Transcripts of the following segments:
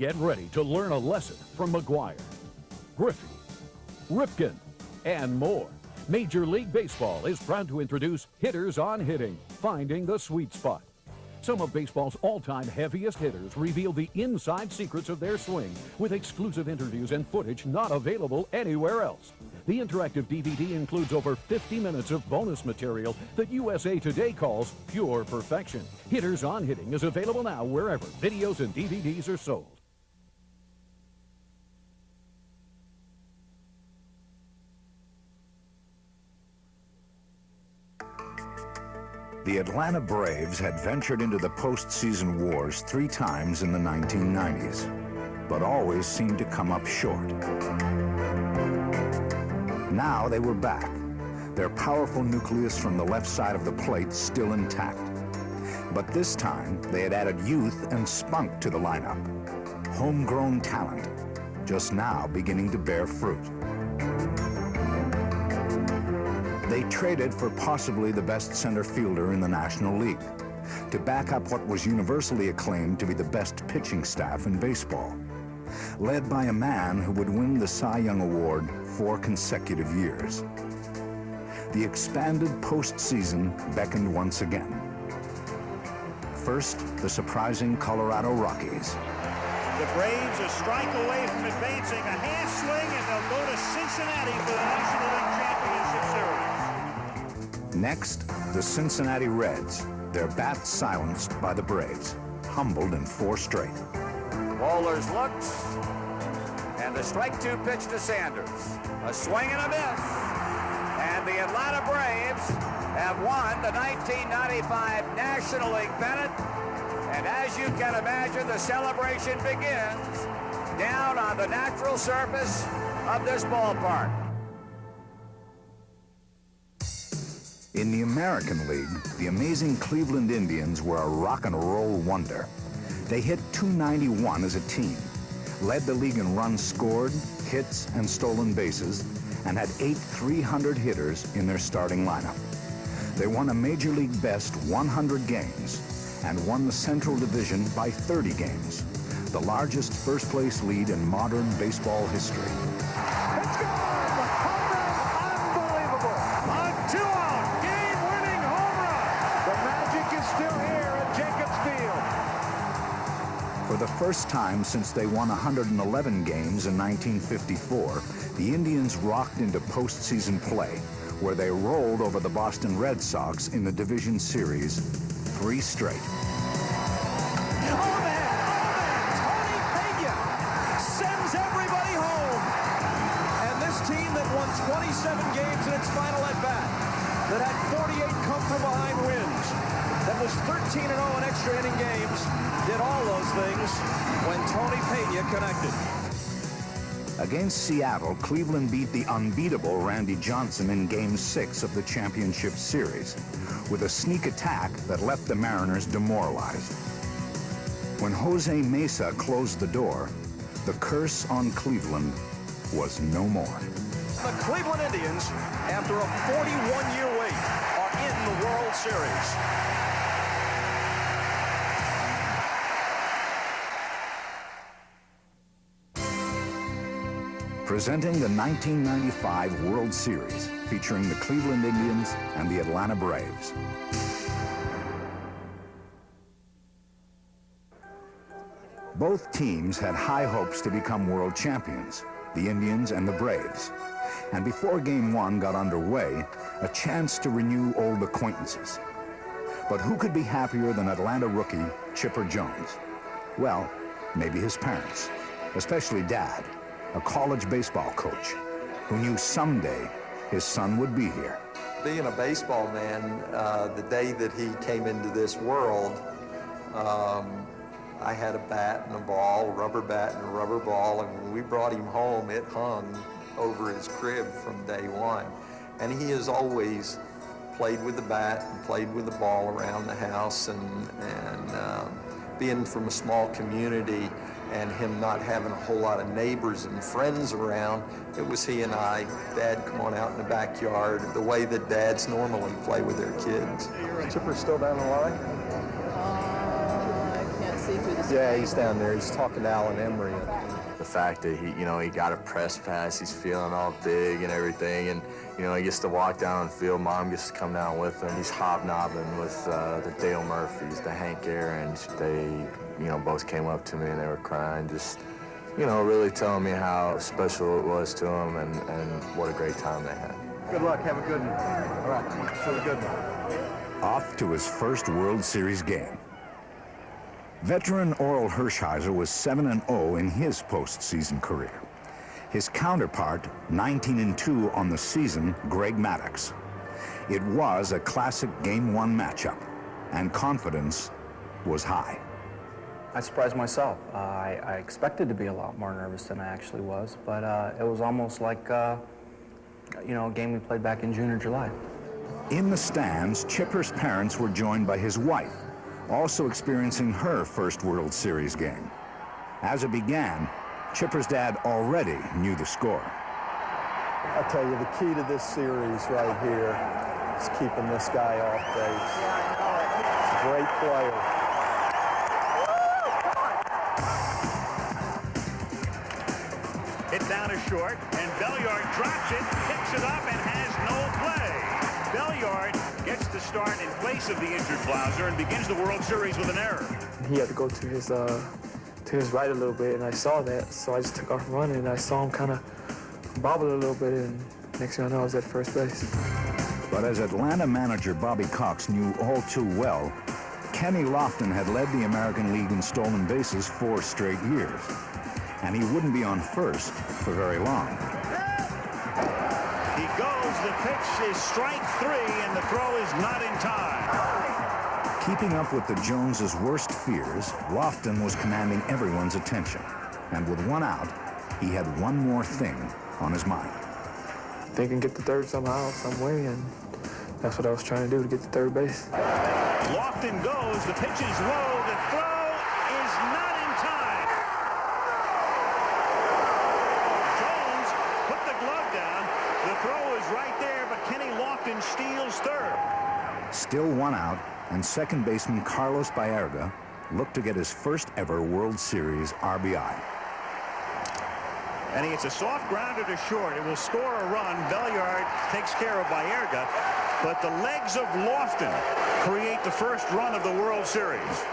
Get ready to learn a lesson from McGuire, Griffey, Ripken, and more. Major League Baseball is proud to introduce Hitters on Hitting, Finding the Sweet Spot. Some of baseball's all-time heaviest hitters reveal the inside secrets of their swing with exclusive interviews and footage not available anywhere else. The interactive DVD includes over 50 minutes of bonus material that USA Today calls pure perfection. Hitters on Hitting is available now wherever videos and DVDs are sold. The Atlanta Braves had ventured into the postseason wars 3 times in the 1990s, but always seemed to come up short. Now they were back, their powerful nucleus from the left side of the plate still intact. But this time, they had added youth and spunk to the lineup. Homegrown talent, just now beginning to bear fruit. They traded for possibly the best center fielder in the National League to back up what was universally acclaimed to be the best pitching staff in baseball, led by a man who would win the Cy Young Award 4 consecutive years. The expanded postseason beckoned once again. First, the surprising Colorado Rockies. The Braves a strike away from advancing, a half swing, and they'll go to Cincinnati for the National League Championship Series. Next, the Cincinnati Reds, their bats silenced by the Braves, humbled in 4 straight. Bowlers looks, and the strike 2 pitch to Sanders. A swing and a miss, and the Atlanta Braves have won the 1995 National League pennant, and as you can imagine, the celebration begins down on the natural surface of this ballpark. In the American League, the amazing Cleveland Indians were a rock and roll wonder. They hit .291 as a team, led the league in runs scored, hits, and stolen bases, and had 8 300 hitters in their starting lineup. They won a Major League best 100 games and won the Central Division by 30 games, the largest first-place lead in modern baseball history. It's gone! Home run! Unbelievable! On 2-out, game-winning home run! The magic is still here at Jacobs Field. For the first time since they won 111 games in 1954, the Indians rocked into postseason play, where they rolled over the Boston Red Sox in the division series 3 straight. Oh man! Tony Pena sends everybody home. And this team that won 27 games in its final at-bat, that had 48 come-from-behind wins, that was 13-0 in extra inning games, did all those things when Tony Pena connected. Against Seattle, Cleveland beat the unbeatable Randy Johnson in Game 6 of the championship series with a sneak attack that left the Mariners demoralized. When Jose Mesa closed the door, the curse on Cleveland was no more. The Cleveland Indians, after a 41-year wait, are in the World Series. Presenting the 1995 World Series, featuring the Cleveland Indians and the Atlanta Braves. Both teams had high hopes to become world champions, the Indians and the Braves. And before Game 1 got underway, a chance to renew old acquaintances. But who could be happier than Atlanta rookie Chipper Jones? Well, maybe his parents, especially Dad, a college baseball coach who knew someday his son would be here. Being a baseball man, the day that he came into this world, I had a bat and a ball, rubber bat and a rubber ball, and when we brought him home, it hung over his crib from day one. And he has always played with the bat and played with the ball around the house, and being from a small community and him not having a whole lot of neighbors and friends around, it was he and I. Dad, come on out in the backyard, the way that dads normally play with their kids. Chipper's still down the line? I can't see through the Yeah, he's down there. He's talking to Alan Emery. The fact that he got a press pass, he's feeling all big and everything, and he gets to walk down the field. Mom gets to come down with him. He's hobnobbing with the Dale Murphys, the Hank Aaron's. They, both came up to me and they were crying, just, really telling me how special it was to them and what a great time they had. Good luck. Have a good one. All right. Have a good one. Off to his first World Series game. Veteran Oral Hershiser was 7-0 in his postseason career. His counterpart, 19-2 on the season, Greg Maddux. It was a classic Game 1 matchup, and confidence was high. I surprised myself. I expected to be a lot more nervous than I actually was, but it was almost like, a game we played back in June or July. In the stands, Chipper's parents were joined by his wife, also experiencing her first World Series game. As it began, Chipper's dad already knew the score. I tell you, the key to this series right here is keeping this guy off base. He's a great player. Hit down to short, and Belliard drops it, picks it up, and has no play. Belliard gets the start in place of the injured Blauser and begins the World Series with an error. He had to go to his right a little bit, and I saw that, so I just took off running, and I saw him kind of bobble a little bit, and next thing I know, I was at first base. But as Atlanta manager Bobby Cox knew all too well, Kenny Lofton had led the American League in stolen bases 4 straight years, and he wouldn't be on first for very long. He goes, the pitch is strike 3, and the throw is not in time. Keeping up with the Joneses' worst fears, Lofton was commanding everyone's attention. And with 1 out, he had one more thing on his mind. They can get to third somehow, some way, and that's what I was trying to do, to get to third base. Lofton goes, the pitch is low, the throw is not in time. Jones put the glove down. The throw is right there, but Kenny Lofton steals third. Still 1 out, and second baseman Carlos Baerga looked to get his first ever World Series RBI. And he hits a soft grounder to short. It will score a run. Belliard takes care of Baerga, but the legs of Lofton create the first run of the World Series.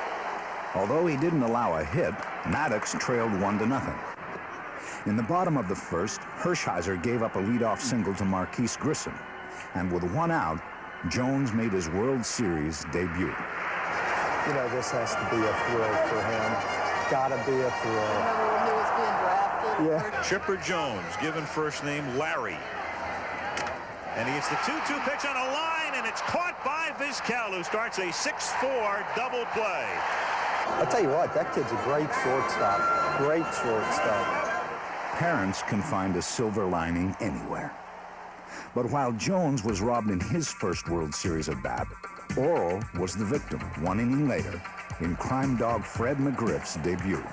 Although he didn't allow a hit, Maddux trailed 1-0. In the bottom of the first, Hershiser gave up a leadoff single to Marquise Grissom, and with 1 out, Jones made his World Series debut. This has to be a thrill for him. Gotta be a thrill. Remember when he was being drafted? Yeah. Chipper Jones, given first name Larry. And he hits the 2-2 pitch on a line, and it's caught by Vizquel, who starts a 6-4 double play. I'll tell you what, that kid's a great shortstop. Great shortstop. Parents can find a silver lining anywhere. But while Jones was robbed in his first World Series at bat, Oral was the victim 1 inning later in crime dog Fred McGriff's debut.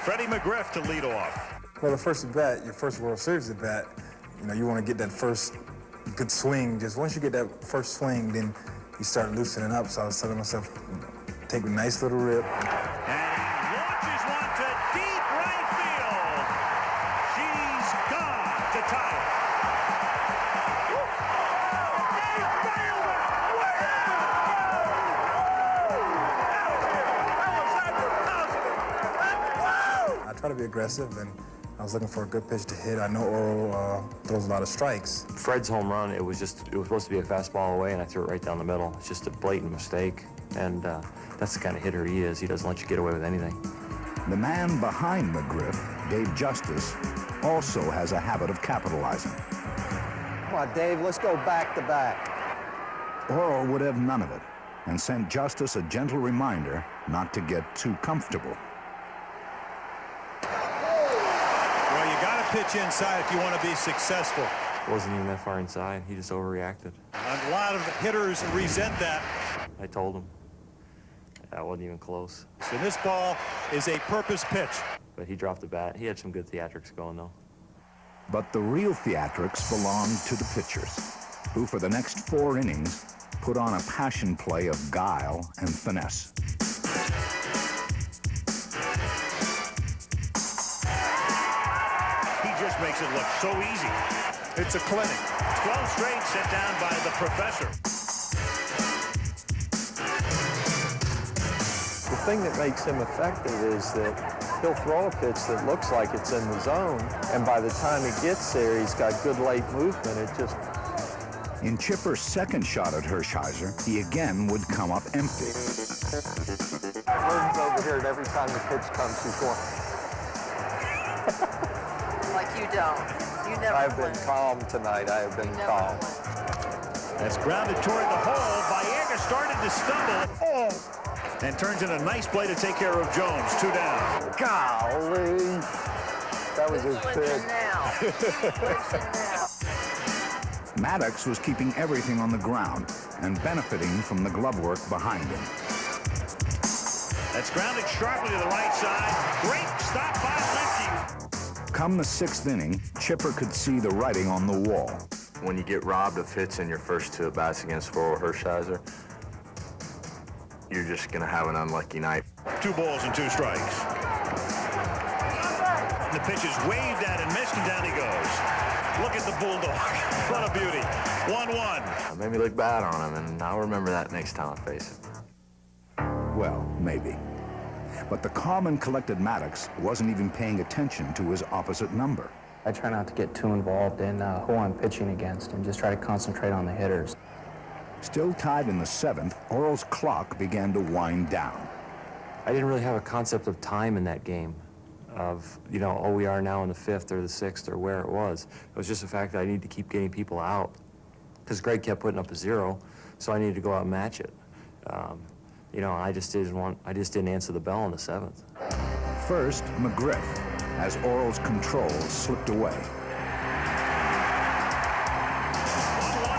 Freddie McGriff to lead off. Well, the first at bat, your first World Series at bat, you want to get that first good swing. Just once you get that first swing, then you start loosening up. So I was telling myself, take a nice little rip. And he launches one to deep right field. She's gone to tie it. I try to be aggressive, and I was looking for a good pitch to hit. I know Oral throws a lot of strikes. Fred's home run, it was supposed to be a fastball away, and I threw it right down the middle. It's just a blatant mistake, and that's the kind of hitter he is. He doesn't let you get away with anything. The man behind McGriff, Dave Justice, also has a habit of capitalizing. Come on, Dave, let's go back to back. Oral would have none of it and sent Justice a gentle reminder not to get too comfortable. Well, you got to pitch inside if you want to be successful. Wasn't even that far inside. He just overreacted. A lot of hitters resent that. I told him. That wasn't even close. So this ball is a purpose pitch. But he dropped the bat. He had some good theatrics going, though. But the real theatrics belonged to the pitchers, who for the next 4 innings put on a passion play of guile and finesse. just makes it look so easy. It's a clinic. 12 straight set down by the professor. The thing that makes him effective is that he'll throw a pitch that looks like it's in the zone, and by the time he gets there, he's got good late movement. It just... In Chipper's second shot at Hershiser, he again would come up empty. Jordan's over here, and every time the pitch comes, he's going... Like you don't. You never I've been calm tonight. I have been calm. That's grounded toward the hole. Baega started to stumble. Oh! And turns in a nice play to take care of Jones. 2 down. Golly. That was his pitch. Maddux was keeping everything on the ground and benefiting from the glove work behind him. That's grounded sharply to the right side. Great stop by Lefty. Come the 6th inning, Chipper could see the writing on the wall. When you get robbed of hits in your first 2 at-bats against Hershiser, you're just going to have an unlucky night. 2 balls and 2 strikes. The pitch is waved at and missed, and down he goes. Look at the Bulldog. What a beauty. 1-1. It made me look bad on him, and I'll remember that next time I face him. Well, maybe. But the calm and collected Maddux wasn't even paying attention to his opposite number. I try not to get too involved in who I'm pitching against and just try to concentrate on the hitters. Still tied in the 7th, Oral's clock began to wind down. I didn't really have a concept of time in that game, of, you know, oh, we are now in the 5th or the 6th or where it was. It was just the fact that I need to keep getting people out because Greg kept putting up a 0, so I needed to go out and match it. You know, I just didn't answer the bell in the 7th. First, McGriff, as Oral's control slipped away. 1-1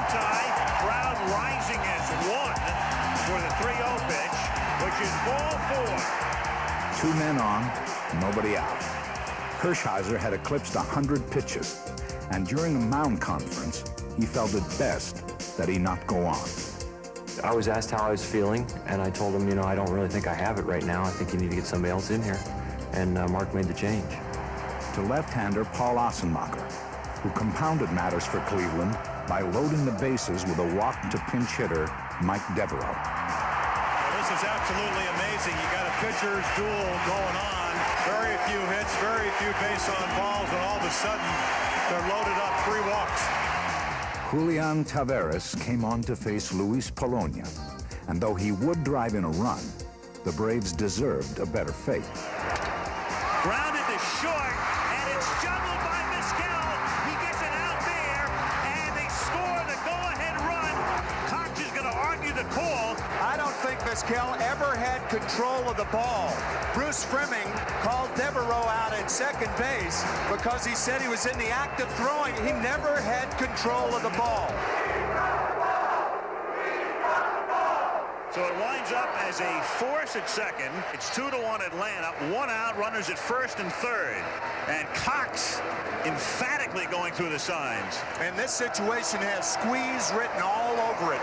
tie, crowd rising as 1 for the 3-0 pitch, which is ball 4. 2 men on, nobody out. Hershiser had eclipsed 100 pitches, and during the mound conference, he felt it best that he not go on. I was asked how I was feeling, and I told him, you know, I don't really think I have it right now. I think you need to get somebody else in here. And Mark made the change. To left-hander Paul Ossenmacher, who compounded matters for Cleveland by loading the bases with a walk to pinch hitter Mike Devereaux. Well, this is absolutely amazing. You got a pitcher's duel going on. Very few hits, very few base on balls, and all of a sudden, they're loaded up 3 walks. Julian Taveras came on to face Luis Polonia, and though he would drive in a run, the Braves deserved a better fate. Grounded to short, and it's juggled by Vizquel. He gets it out there, and they score the go-ahead run. Cox is going to argue the call. I don't think Vizquel ever had control of the ball. Bruce Fleming called Devereaux out at second base because he said he was in the act of throwing. He never had control of the ball. So it winds up as a force at second. It's 2-1 Atlanta. 1 out, runners at first and third. And Cox emphatically going through the signs. And this situation has squeeze written all over it.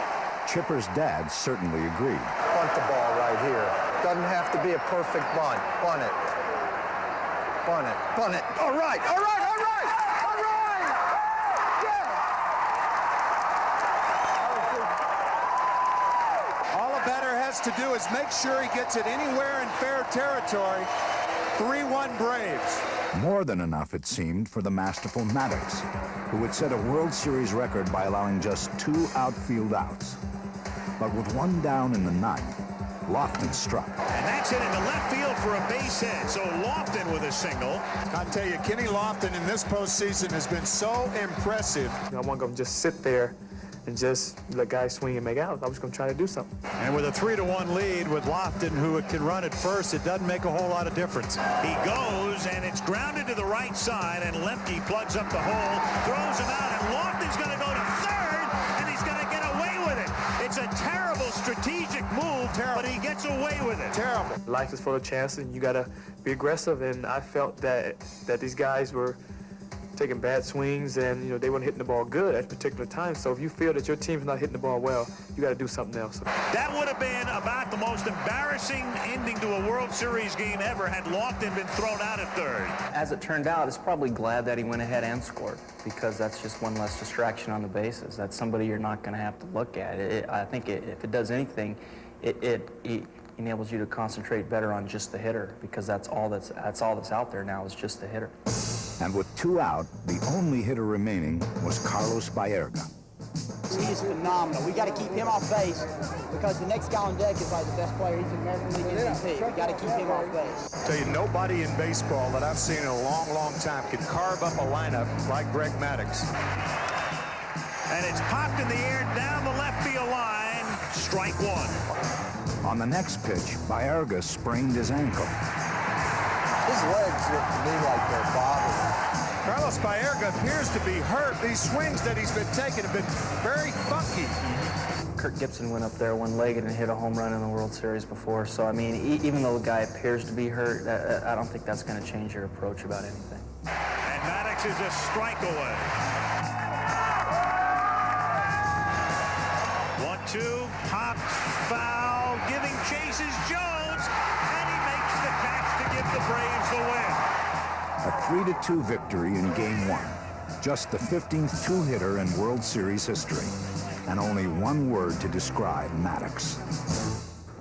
Chipper's dad certainly agreed. Bunt the ball right here. Doesn't have to be a perfect bunt. Bunt it. Bunt it. Bunt it. All right. All right. All right. All right. Yeah. All a batter has to do is make sure he gets it anywhere in fair territory. 3-1 Braves. More than enough, it seemed, for the masterful Maddux, who would set a World Series record by allowing just 2 outfield outs. But with 1 down in the 9th, Lofton struck. And that's it into left field for a base hit. So Lofton with a single. I tell you, Kenny Lofton in this postseason has been so impressive. I wasn't going to just sit there and just let guys swing and make out. I was going to try to do something. And with a 3-1 lead with Lofton, who can run at first, it doesn't make a whole lot of difference. He goes, and it's grounded to the right side, and Lemke plugs up the hole, throws him out, and Lofton's going to go to third, and he's going to get away with it. It's a terrible strategic move, but he gets away with it. Terrible. Life is full of chances, and you got to be aggressive, and I felt that these guys were taking bad swings, and you know they weren't hitting the ball good at particular times. So if you feel that your team's not hitting the ball well, you got to do something else. That would have been about the most embarrassing ending to a World Series game ever had Lofton been thrown out at third. As it turned out, it's probably glad that he went ahead and scored, because that's just one less distraction on the bases. That's somebody you're not going to have to look at. I think if it does anything, it enables you to concentrate better on just the hitter, because that's all that's out there now is just the hitter. And with 2 out, the only hitter remaining was Carlos Baerga. He is phenomenal. We got to keep him off base, because the next guy on deck is like the best player. He's an American League MVP. We got to keep him off base. Tell you, nobody in baseball that I've seen in a long, long time can carve up a lineup like Greg Maddux. And it's popped in the air down the left field line. Strike one. On the next pitch, Baerga sprained his ankle. His legs look to me like they're bothering. Carlos Baerga appears to be hurt. These swings that he's been taking have been very funky. Kirk Gibson went up there one-legged and hit a home run in the World Series before. So, I mean, even though the guy appears to be hurt, I don't think that's going to change your approach about anything. And Maddux is a strike away. 1-2, popped, foul, giving chases Jones, and he makes the catch to give the Braves the win. A 3-2 victory in Game 1. Just the 15th two-hitter in World Series history. And only one word to describe Maddux.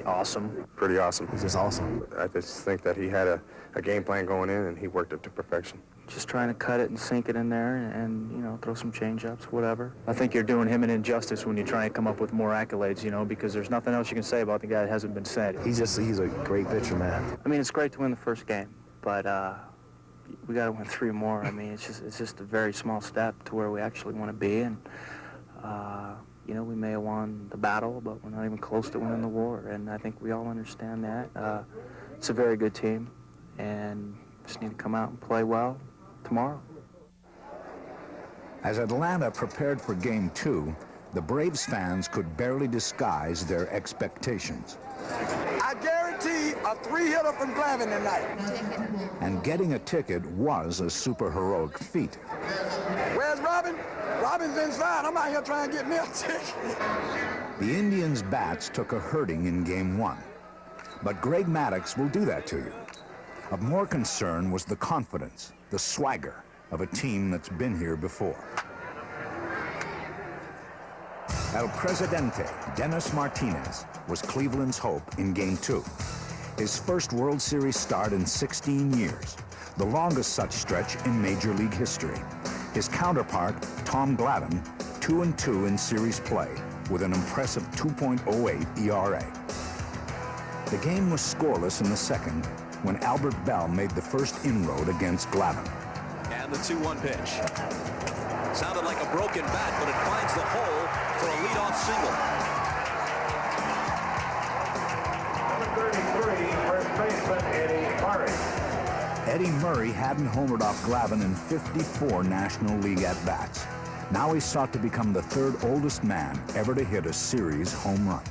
Awesome. Pretty awesome. It's just awesome. I just think that he had a game plan going in, and he worked it to perfection. Just trying to cut it and sink it in there and you know, throw some change-ups, whatever. I think you're doing him an injustice when you try and come up with more accolades, you know, because there's nothing else you can say about the guy that hasn't been said. He's a great pitcher, man. I mean, it's great to win the first game, but we got to win 3 more. I mean, it's just a very small step to where we actually want to be, and you know, we may have won the battle, but we're not even close to winning the war, and I think we all understand that. It's a very good team, and just need to come out and play well tomorrow. As Atlanta prepared for Game 2, the Braves fans could barely disguise their expectations. I guarantee a 3-hitter from Glavine tonight. And getting a ticket was a superheroic feat. Where's Robin? Robin's inside. I'm out here trying to get me a ticket. The Indians' bats took a hurting in Game 1. But Greg Maddux will do that to you. Of more concern was the confidence, the swagger of a team that's been here before. El Presidente, Dennis Martinez, was Cleveland's hope in Game 2. His first World Series start in 16 years, the longest such stretch in Major League history. His counterpart, Tom Glavine, 2-2 in series play with an impressive 2.08 ERA. The game was scoreless in the second when Albert Bell made the first inroad against Glavine. And the 2-1 pitch. Sounded like a broken bat, but it finds the hole for a leadoff single. Number 33, first baseman Eddie Murray. Eddie Murray hadn't homered off Glavine in 54 National League at-bats. Now he sought to become the 3rd oldest man ever to hit a series home run.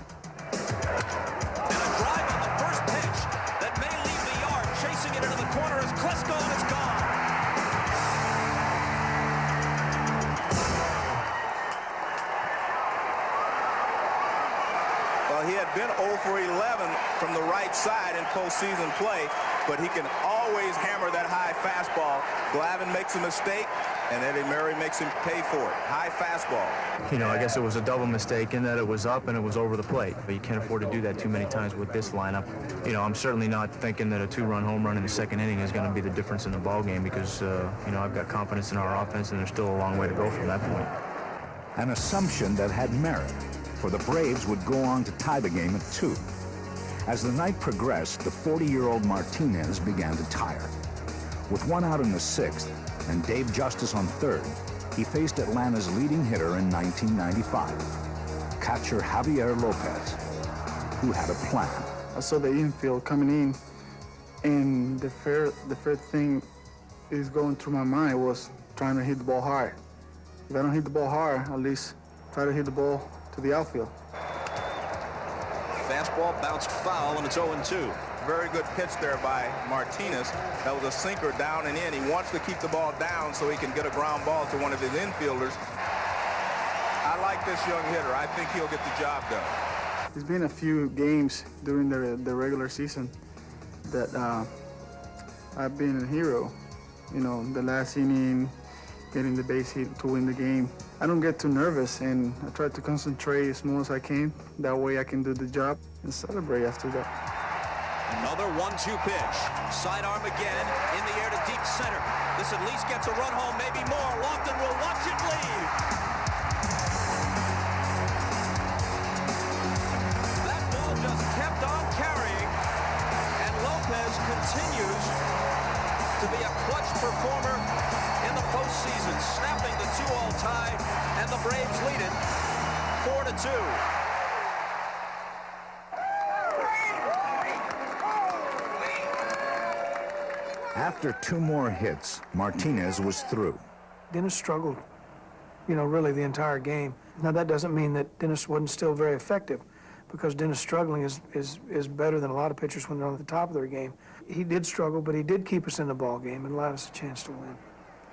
And a drive on the first pitch that may leave the yard. Chasing it into the corner is Klesko, and it's gone. Well, he had been 0 for 11 from the right side in postseason play, but he can always hammer that high fastball. Glavine makes a mistake, and Eddie Murray makes him pay for it. High fastball. You know, I guess it was a double mistake in that it was up and it was over the plate. But you can't afford to do that too many times with this lineup. You know, I'm certainly not thinking that a 2-run home run in the second inning is going to be the difference in the ball game because, you know, I've got confidence in our offense and there's still a long way to go from that point. An assumption that had merit, for the Braves would go on to tie the game at 2. As the night progressed, the 40-year-old Martinez began to tire. With 1 out in the 6th and Dave Justice on 3rd, he faced Atlanta's leading hitter in 1995, catcher Javier Lopez, who had a plan. I saw the infield coming in, and the first thing is going through my mind was trying to hit the ball hard. If I don't hit the ball hard, at least try to hit the ball to the outfield. Fastball bounced foul, and it's 0-2. Very good pitch there by Martinez. That was a sinker down and in. He wants to keep the ball down so he can get a ground ball to one of his infielders. I like this young hitter. I think he'll get the job done. There's been a few games during the regular season that I've been a hero. You know, the last inning, getting the base hit to win the game. I don't get too nervous, and I try to concentrate as much as I can. That way I can do the job and celebrate after that. Another 1-2 pitch. Sidearm again, in the air to deep center. This at least gets a run home, maybe more. Lofton will watch it leave. That ball just kept on carrying, and Lopez continues to be a clutch performer in the postseason, snapping the 2-all tie, and the Braves lead it 4-2. After 2 more hits, Martinez was through. Dennis struggled, you know, really the entire game. Now, that doesn't mean that Dennis wasn't still very effective, because Dennis struggling is better than a lot of pitchers when they're on the top of their game. He did struggle, but he did keep us in the ball game and allowed us a chance to win.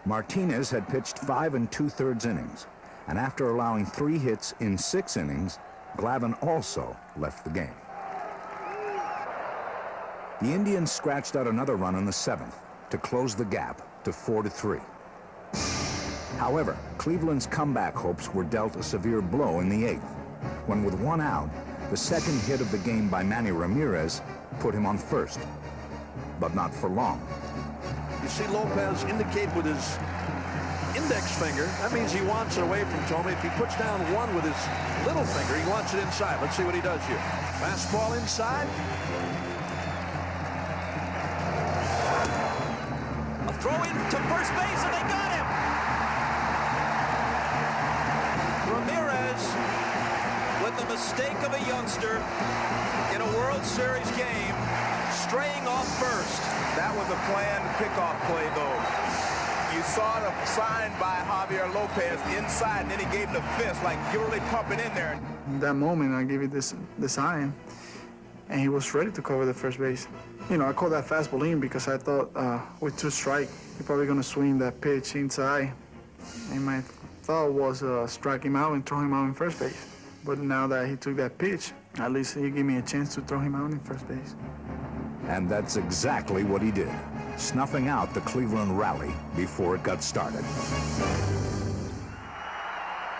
Martinez had pitched 5 2/3 innings, and after allowing 3 hits in 6 innings, Glavine also left the game. The Indians scratched out another run in the 7th to close the gap to 4-3. However, Cleveland's comeback hopes were dealt a severe blow in the 8th, when with 1 out, the second hit of the game by Manny Ramirez put him on first, but not for long. You see Lopez indicate with his index finger. That means he wants it away from Tomey. If he puts down 1 with his little finger, he wants it inside. Let's see what he does here. Fastball inside. A throw in to first base, and they got him. Ramirez with the mistake of a youngster in a World Series game, straying off first. That was a planned pickoff play, though. You saw the sign by Javier Lopez inside, and then he gave him the fist, like you're really pumping in there. In that moment, I gave it the sign, and he was ready to cover the first base. You know, I called that fastball in because I thought with 2 strikes, he's probably going to swing that pitch inside. And my thought was strike him out and throw him out in first base. But now that he took that pitch, at least he gave me a chance to throw him out in first base. And that's exactly what he did, snuffing out the Cleveland rally before it got started.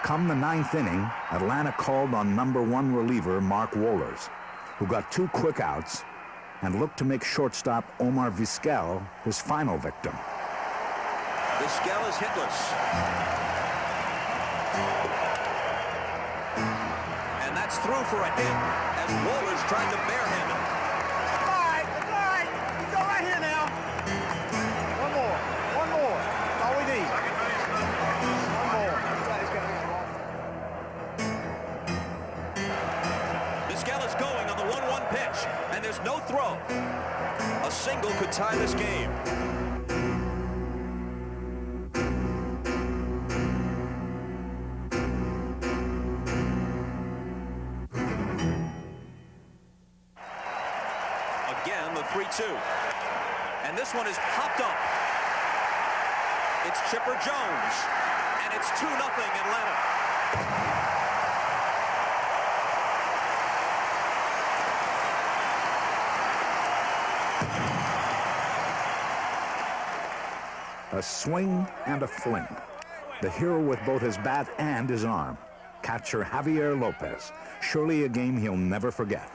Come the 9th inning, Atlanta called on #1 reliever Mark Wohlers, who got 2 quick outs and looked to make shortstop Omar Vizquel his final victim. Vizquel is hitless. And that's through for a hit as Wohlers tried to barehand him. It's all right. He's all right here now. One more. That's all we need. One more. Vizquel is going on the 1-1 pitch, and there's no throw. A single could tie this game. Again, the 3-2. And this one is popped up. It's Chipper Jones, and it's 2-0 Atlanta. A swing and a fling. The hero with both his bat and his arm. Catcher Javier Lopez. Surely a game he'll never forget.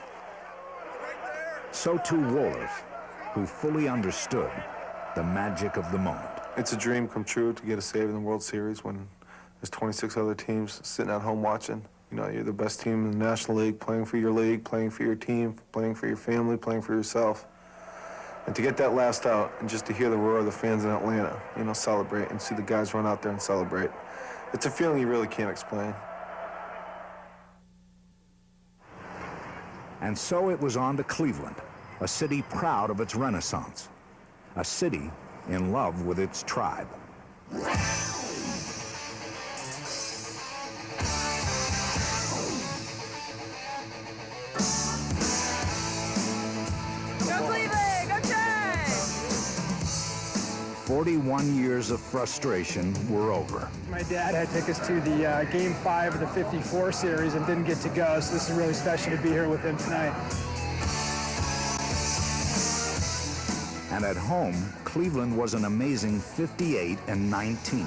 So too Wohlers, who fully understood the magic of the moment. It's a dream come true to get a save in the World Series when there's 26 other teams sitting at home watching. You know, you're the best team in the National League, playing for your league, playing for your team, playing for your family, playing for yourself. And to get that last out and just to hear the roar of the fans in Atlanta, you know, celebrate and see the guys run out there and celebrate. It's a feeling you really can't explain. And so it was on to Cleveland, a city proud of its renaissance, a city in love with its tribe. That's 41 years of frustration were over. My dad had took us to the Game 5 of the 54 series and didn't get to go, so this is really special to be here with him tonight. And at home, Cleveland was an amazing 58-19.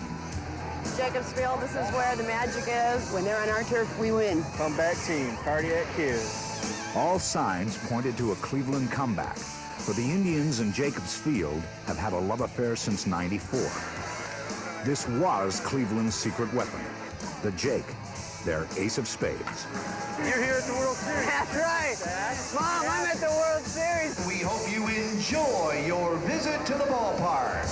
Jacobs Field, this is where the magic is. When they're on our turf, we win. Comeback team, cardiac kids. All signs pointed to a Cleveland comeback, for the Indians and Jacobs Field have had a love affair since '94. This was Cleveland's secret weapon, the Jake, their ace of spades. You're here at the World Series. That's right. Mom, I'm at the World Series. We hope you enjoy your visit to the ballpark.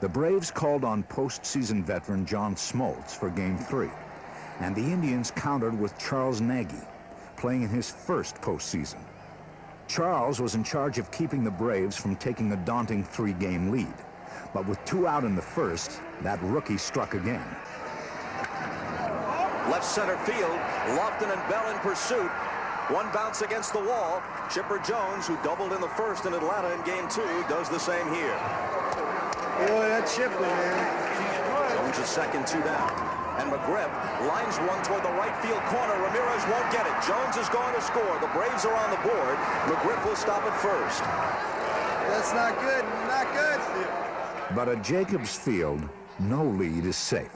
The Braves called on postseason veteran John Smoltz for Game 3, and the Indians countered with Charles Nagy, playing in his first postseason. Charles was in charge of keeping the Braves from taking a daunting 3-game lead, but with 2 out in the first, that rookie struck again. Left center field, Lofton and Bell in pursuit. One bounce against the wall. Chipper Jones, who doubled in the first in Atlanta in Game 2, does the same here. Boy, that Chipper, man. Jones is second, 2 down. And McGriff lines one toward the right field corner. Ramirez won't get it. Jones is going to score. The Braves are on the board. McGriff will stop at first. That's not good. Not good. But at Jacobs Field, no lead is safe.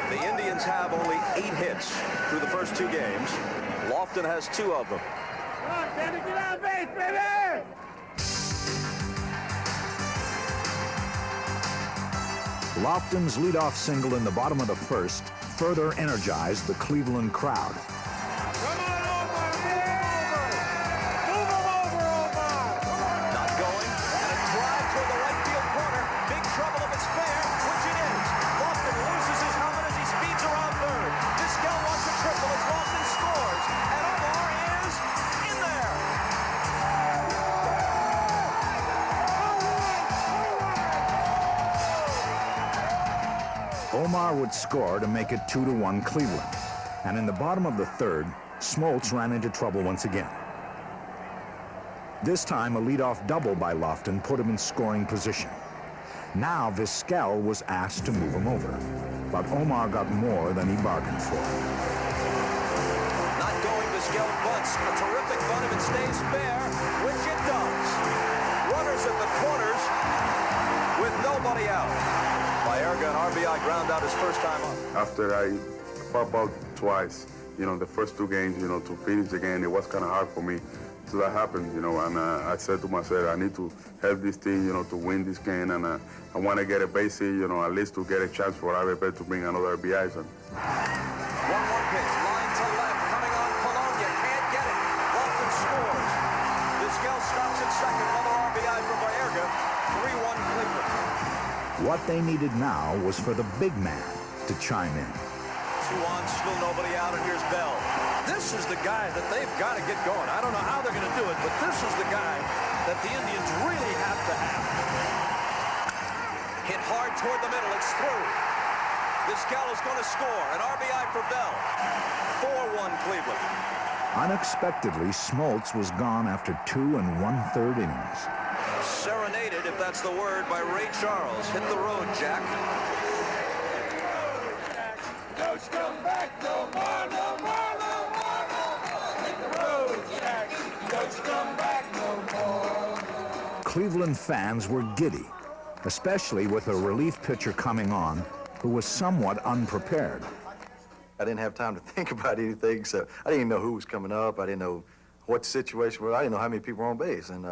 The Indians have only 8 hits through the first 2 games. Lofton has 2 of them. Come on, Sandy, get on base, baby! Lofton's leadoff single in the bottom of the first further energized the Cleveland crowd. Not going, and a drive toward the right field corner. Big trouble if it's fair, which it is. Lofton loses his helmet as he speeds around third. Vizquel wants a triple as Lofton scores, and Omar is in there. Omar would score to make it 2-1 Cleveland. And in the bottom of the third, Smoltz ran into trouble once again. This time, a leadoff double by Lofton put him in scoring position. Now, Vizquel was asked to move him over. But Omar got more than he bargained for. Not going, Vizquel bunts. A terrific bunt if it stays fair, which it does. Runners at the corners with nobody out. Baerga, an RBI ground out his first time up. After I pop out twice, you know, the first 2 games, you know, to finish the game, it was kind of hard for me. So that happened, you know, and I said to myself, I need to help this team, you know, to win this game, and I want to get a base hit, you know, at least to get a chance for RBI to bring another RBI. 1-1 pitch, line to left, coming on Colonia, can't get it. Lofton scores. Vizquel stops at second, another RBI for Baerga. 3-1 Cleveland. What they needed now was for the big man to chime in. 2 on, still nobody out, and here's Bell. This is the guy that they've got to get going. I don't know how they're going to do it, but this is the guy that the Indians really have to have. Hit hard toward the middle, it's through. Vizquel is going to score, an RBI for Bell. 4-1 Cleveland. Unexpectedly, Smoltz was gone after 2 1/3 innings. Serenaded, if that's the word, by Ray Charles. Hit the road, Jack. Don't come back no more, no more, no more, no more. Hit the road, Jack. Don't come back no more. Cleveland fans were giddy, especially with a relief pitcher coming on who was somewhat unprepared. I didn't have time to think about anything, so I didn't even know who was coming up. I didn't know what the situation was. I didn't know how many people were on base. And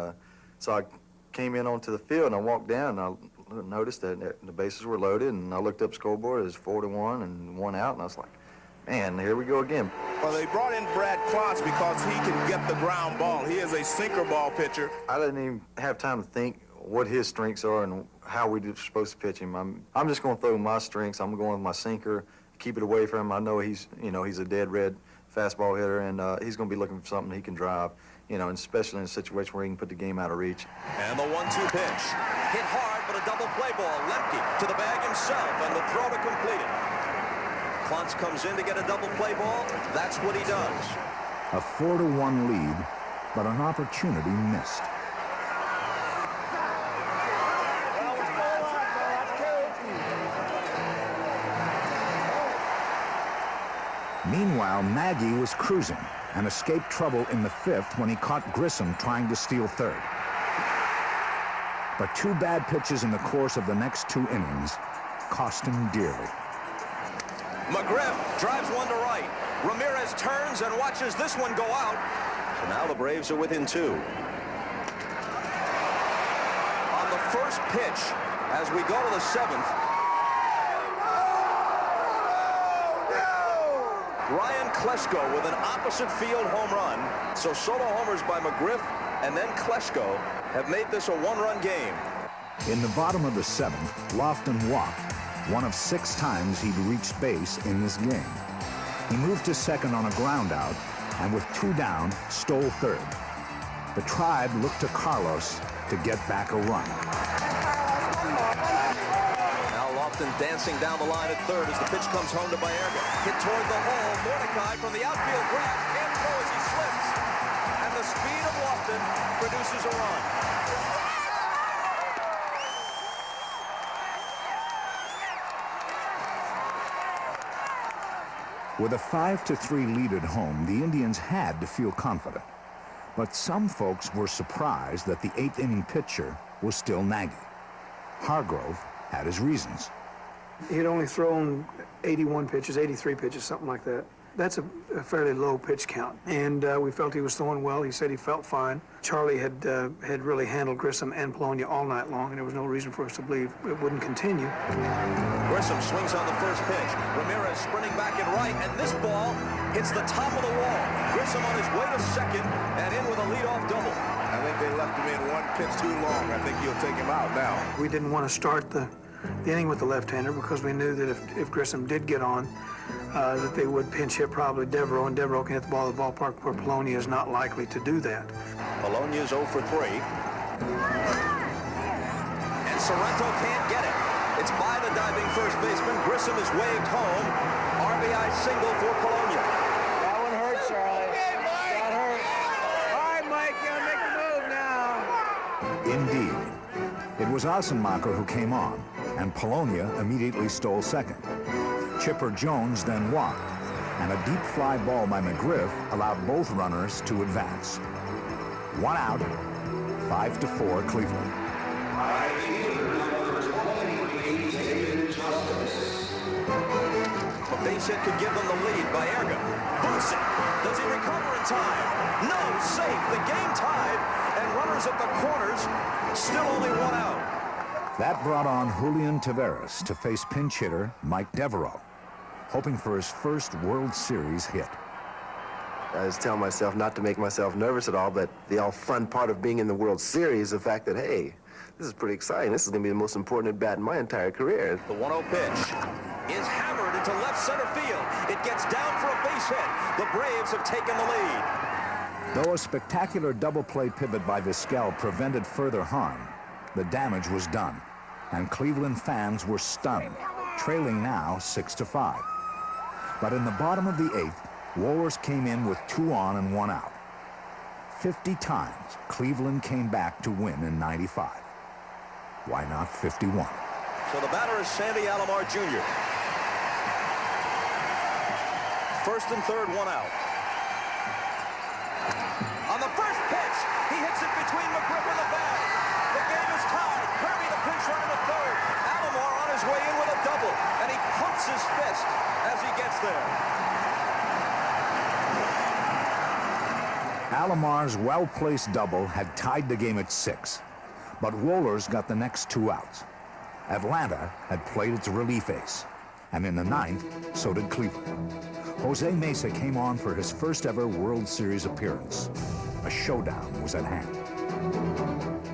so I came in onto the field, and I walked down, and I noticed that the bases were loaded, and I looked up scoreboard. It was 4-1 and 1 out, and I was like, man, here we go again. Well, they brought in Brad Klotz because he can get the ground ball. He is a sinker ball pitcher. I didn't even have time to think what his strengths are and how we're supposed to pitch him. I'm just going to throw my strengths. I'm going with my sinker, keep it away from him. I know he's a dead red fastball hitter, and he's going to be looking for something he can drive, and especially in a situation where he can put the game out of reach. And the 1-2 pitch. Hit hard, but a double play ball. Lemke to the bag himself, and the throw to complete it. Smoltz comes in to get a double play ball. That's what he does. A 4-1 lead, but an opportunity missed. Meanwhile, Nagy was cruising and escaped trouble in the 5th when he caught Grissom trying to steal 3rd. But 2 bad pitches in the course of the next 2 innings cost him dearly. McGriff drives one to right. Ramirez turns and watches this one go out. So now the Braves are within 2. On the first pitch, as we go to the 7th, Ryan Klesko with an opposite field home run. So solo homers by McGriff and then Klesko have made this a 1-run game. In the bottom of the 7th, Lofton walked, one of 6 times he'd reached base in this game. He moved to second on a ground out, and with 2 down, stole 3rd. The Tribe looked to Carlos to get back a run. Now Lofton dancing down the line at 3rd as the pitch comes home to Baerga. Hit toward the hole. Mordecai from the outfield grab. Can't throw as he slips. And the speed of Lofton produces a run. With a 5-3 lead at home, the Indians had to feel confident. But some folks were surprised that the 8th-inning pitcher was still Nagy. Hargrove had his reasons. He had only thrown 81 pitches, 83 pitches, something like that. That's a fairly low pitch count, and we felt he was throwing well. He said he felt fine. Charlie had really handled Grissom and Polonia all night long, and there was no reason for us to believe it wouldn't continue. Grissom swings on the first pitch. Ramirez sprinting back and right, and this ball hits the top of the wall. Grissom on his way to second and in with a leadoff double. I think they left him in 1 pitch too long. I think he'll take him out now. We didn't want to start the inning with the left-hander because we knew that if Grissom did get on, that they would pinch hit probably Devereaux, and Devereaux can hit the ball at the ballpark where Polonia is not likely to do that. Polonia's 0 for 3. And Sorrento can't get it. It's by the diving first baseman. Grissom is waved home. RBI single for Polonia. That one hurt, Charlie. That hurt. All right, Mike, you gotta make the move now. Indeed. It was Assenmacher who came on, and Polonia immediately stole second. Chipper Jones then walked, and a deep fly ball by McGriff allowed both runners to advance. 1 out, 5-4 Cleveland. A base hit could give them the lead. Baerga boots it. Does he recover in time? No, safe. The game tied, and runners at the corners, still only 1 out. That brought on Julian Taveras to face pinch hitter Mike Devereaux, hoping for his first World Series hit. I was telling myself not to make myself nervous at all, but the all fun part of being in the World Series, the fact that, hey, this is pretty exciting. This is going to be the most important at-bat in my entire career. The 1-0 pitch is hammered into left center field. It gets down for a base hit. The Braves have taken the lead. Though a spectacular double-play pivot by Vizquel prevented further harm, the damage was done, and Cleveland fans were stunned, trailing now 6-5. But in the bottom of the 8th, Wohlers came in with 2 on and 1 out. 50 times, Cleveland came back to win in '95. Why not 51? So the batter is Sandy Alomar Jr. First and third, 1 out. On the first pitch, he hits it between McGriff and the bag. The game is tied. Kirby the pinch runner to third. Alomar on his way in with a double, and he pumps his fist as he gets there. Alomar's well-placed double had tied the game at 6, but Wohlers got the next 2 outs. Atlanta had played its relief ace, and in the 9th, so did Cleveland. Jose Mesa came on for his first ever World Series appearance. A showdown was at hand.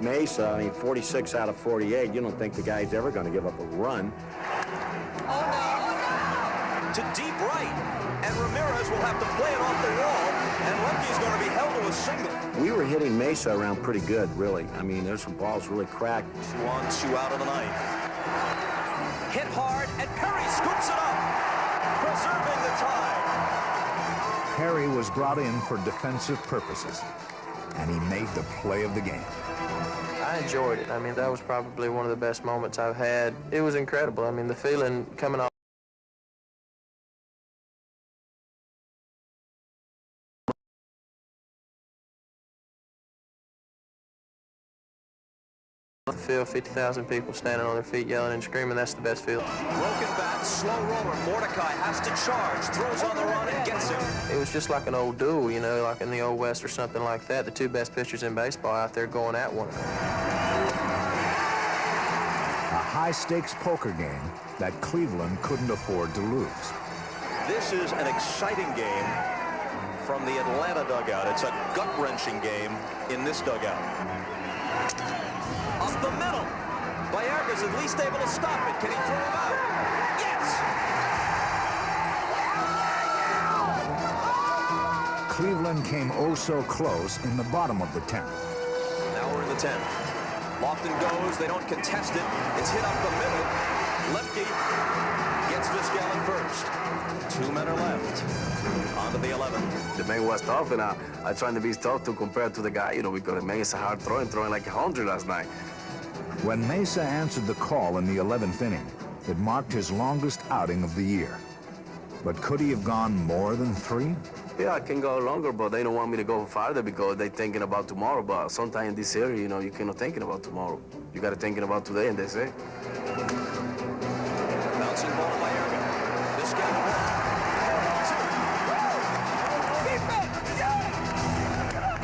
Mesa, I mean, 46 out of 48. You don't think the guy's ever going to give up a run. To deep right, and Ramirez will have to play it off the wall, and Lemke's going to be held to a single. We were hitting Mesa around pretty good, really. I mean, there's some balls really cracked. 2 on, 2 out of the 9th. Hit hard, and Perry scoops it up. preserving the tie. Harry was brought in for defensive purposes, and he made the play of the game. I enjoyed it. I mean, that was probably one of the best moments I've had. It was incredible. I mean, the feeling coming off the field, 50,000 people standing on their feet yelling and screaming, that's the best feeling. Broken bat, slow roller. Mordecai has to charge, throws on the run and gets him. It was just like an old duel, you know, like in the Old West or something like that. The two best pitchers in baseball out there going at one another. A high-stakes poker game that Cleveland couldn't afford to lose. This is an exciting game from the Atlanta dugout. It's a gut-wrenching game in this dugout. Up the middle. Baerga's at least able to stop it. Can he throw him out? Yes! Cleveland came oh so close in the bottom of the 10th. Now we're in the 10th. Lofton goes. They don't contest it. It's hit up the middle. Lefty gets Vizquel at first. 2 men are left. On to the 11th. The man was tough, and I tried to be tough to compare to the guy, you know, because the man is a hard throwing like 100 last night. When Mesa answered the call in the 11th inning, it marked his longest outing of the year. But could he have gone more than 3? Yeah, I can go longer, but they don't want me to go farther because they're thinking about tomorrow. But sometimes in this area, you know, you cannot thinking about tomorrow. You got to thinking about today, and that's it. Bouncing ball by Baerga. Vizquel.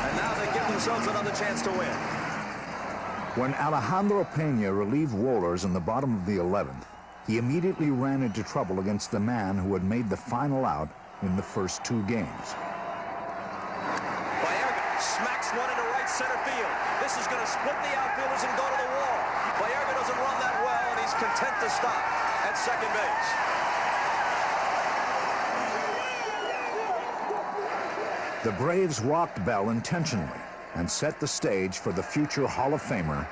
And now they give themselves another chance to win. When Alejandro Pena relieved Wohlers in the bottom of the 11th, he immediately ran into trouble against the man who had made the final out in the first 2 games. Baerga smacks one into right center field. This is going to split the outfielders and go to the wall. Baerga doesn't run that well, and he's content to stop at second base. The Braves walked Bell intentionally and set the stage for the future Hall of Famer,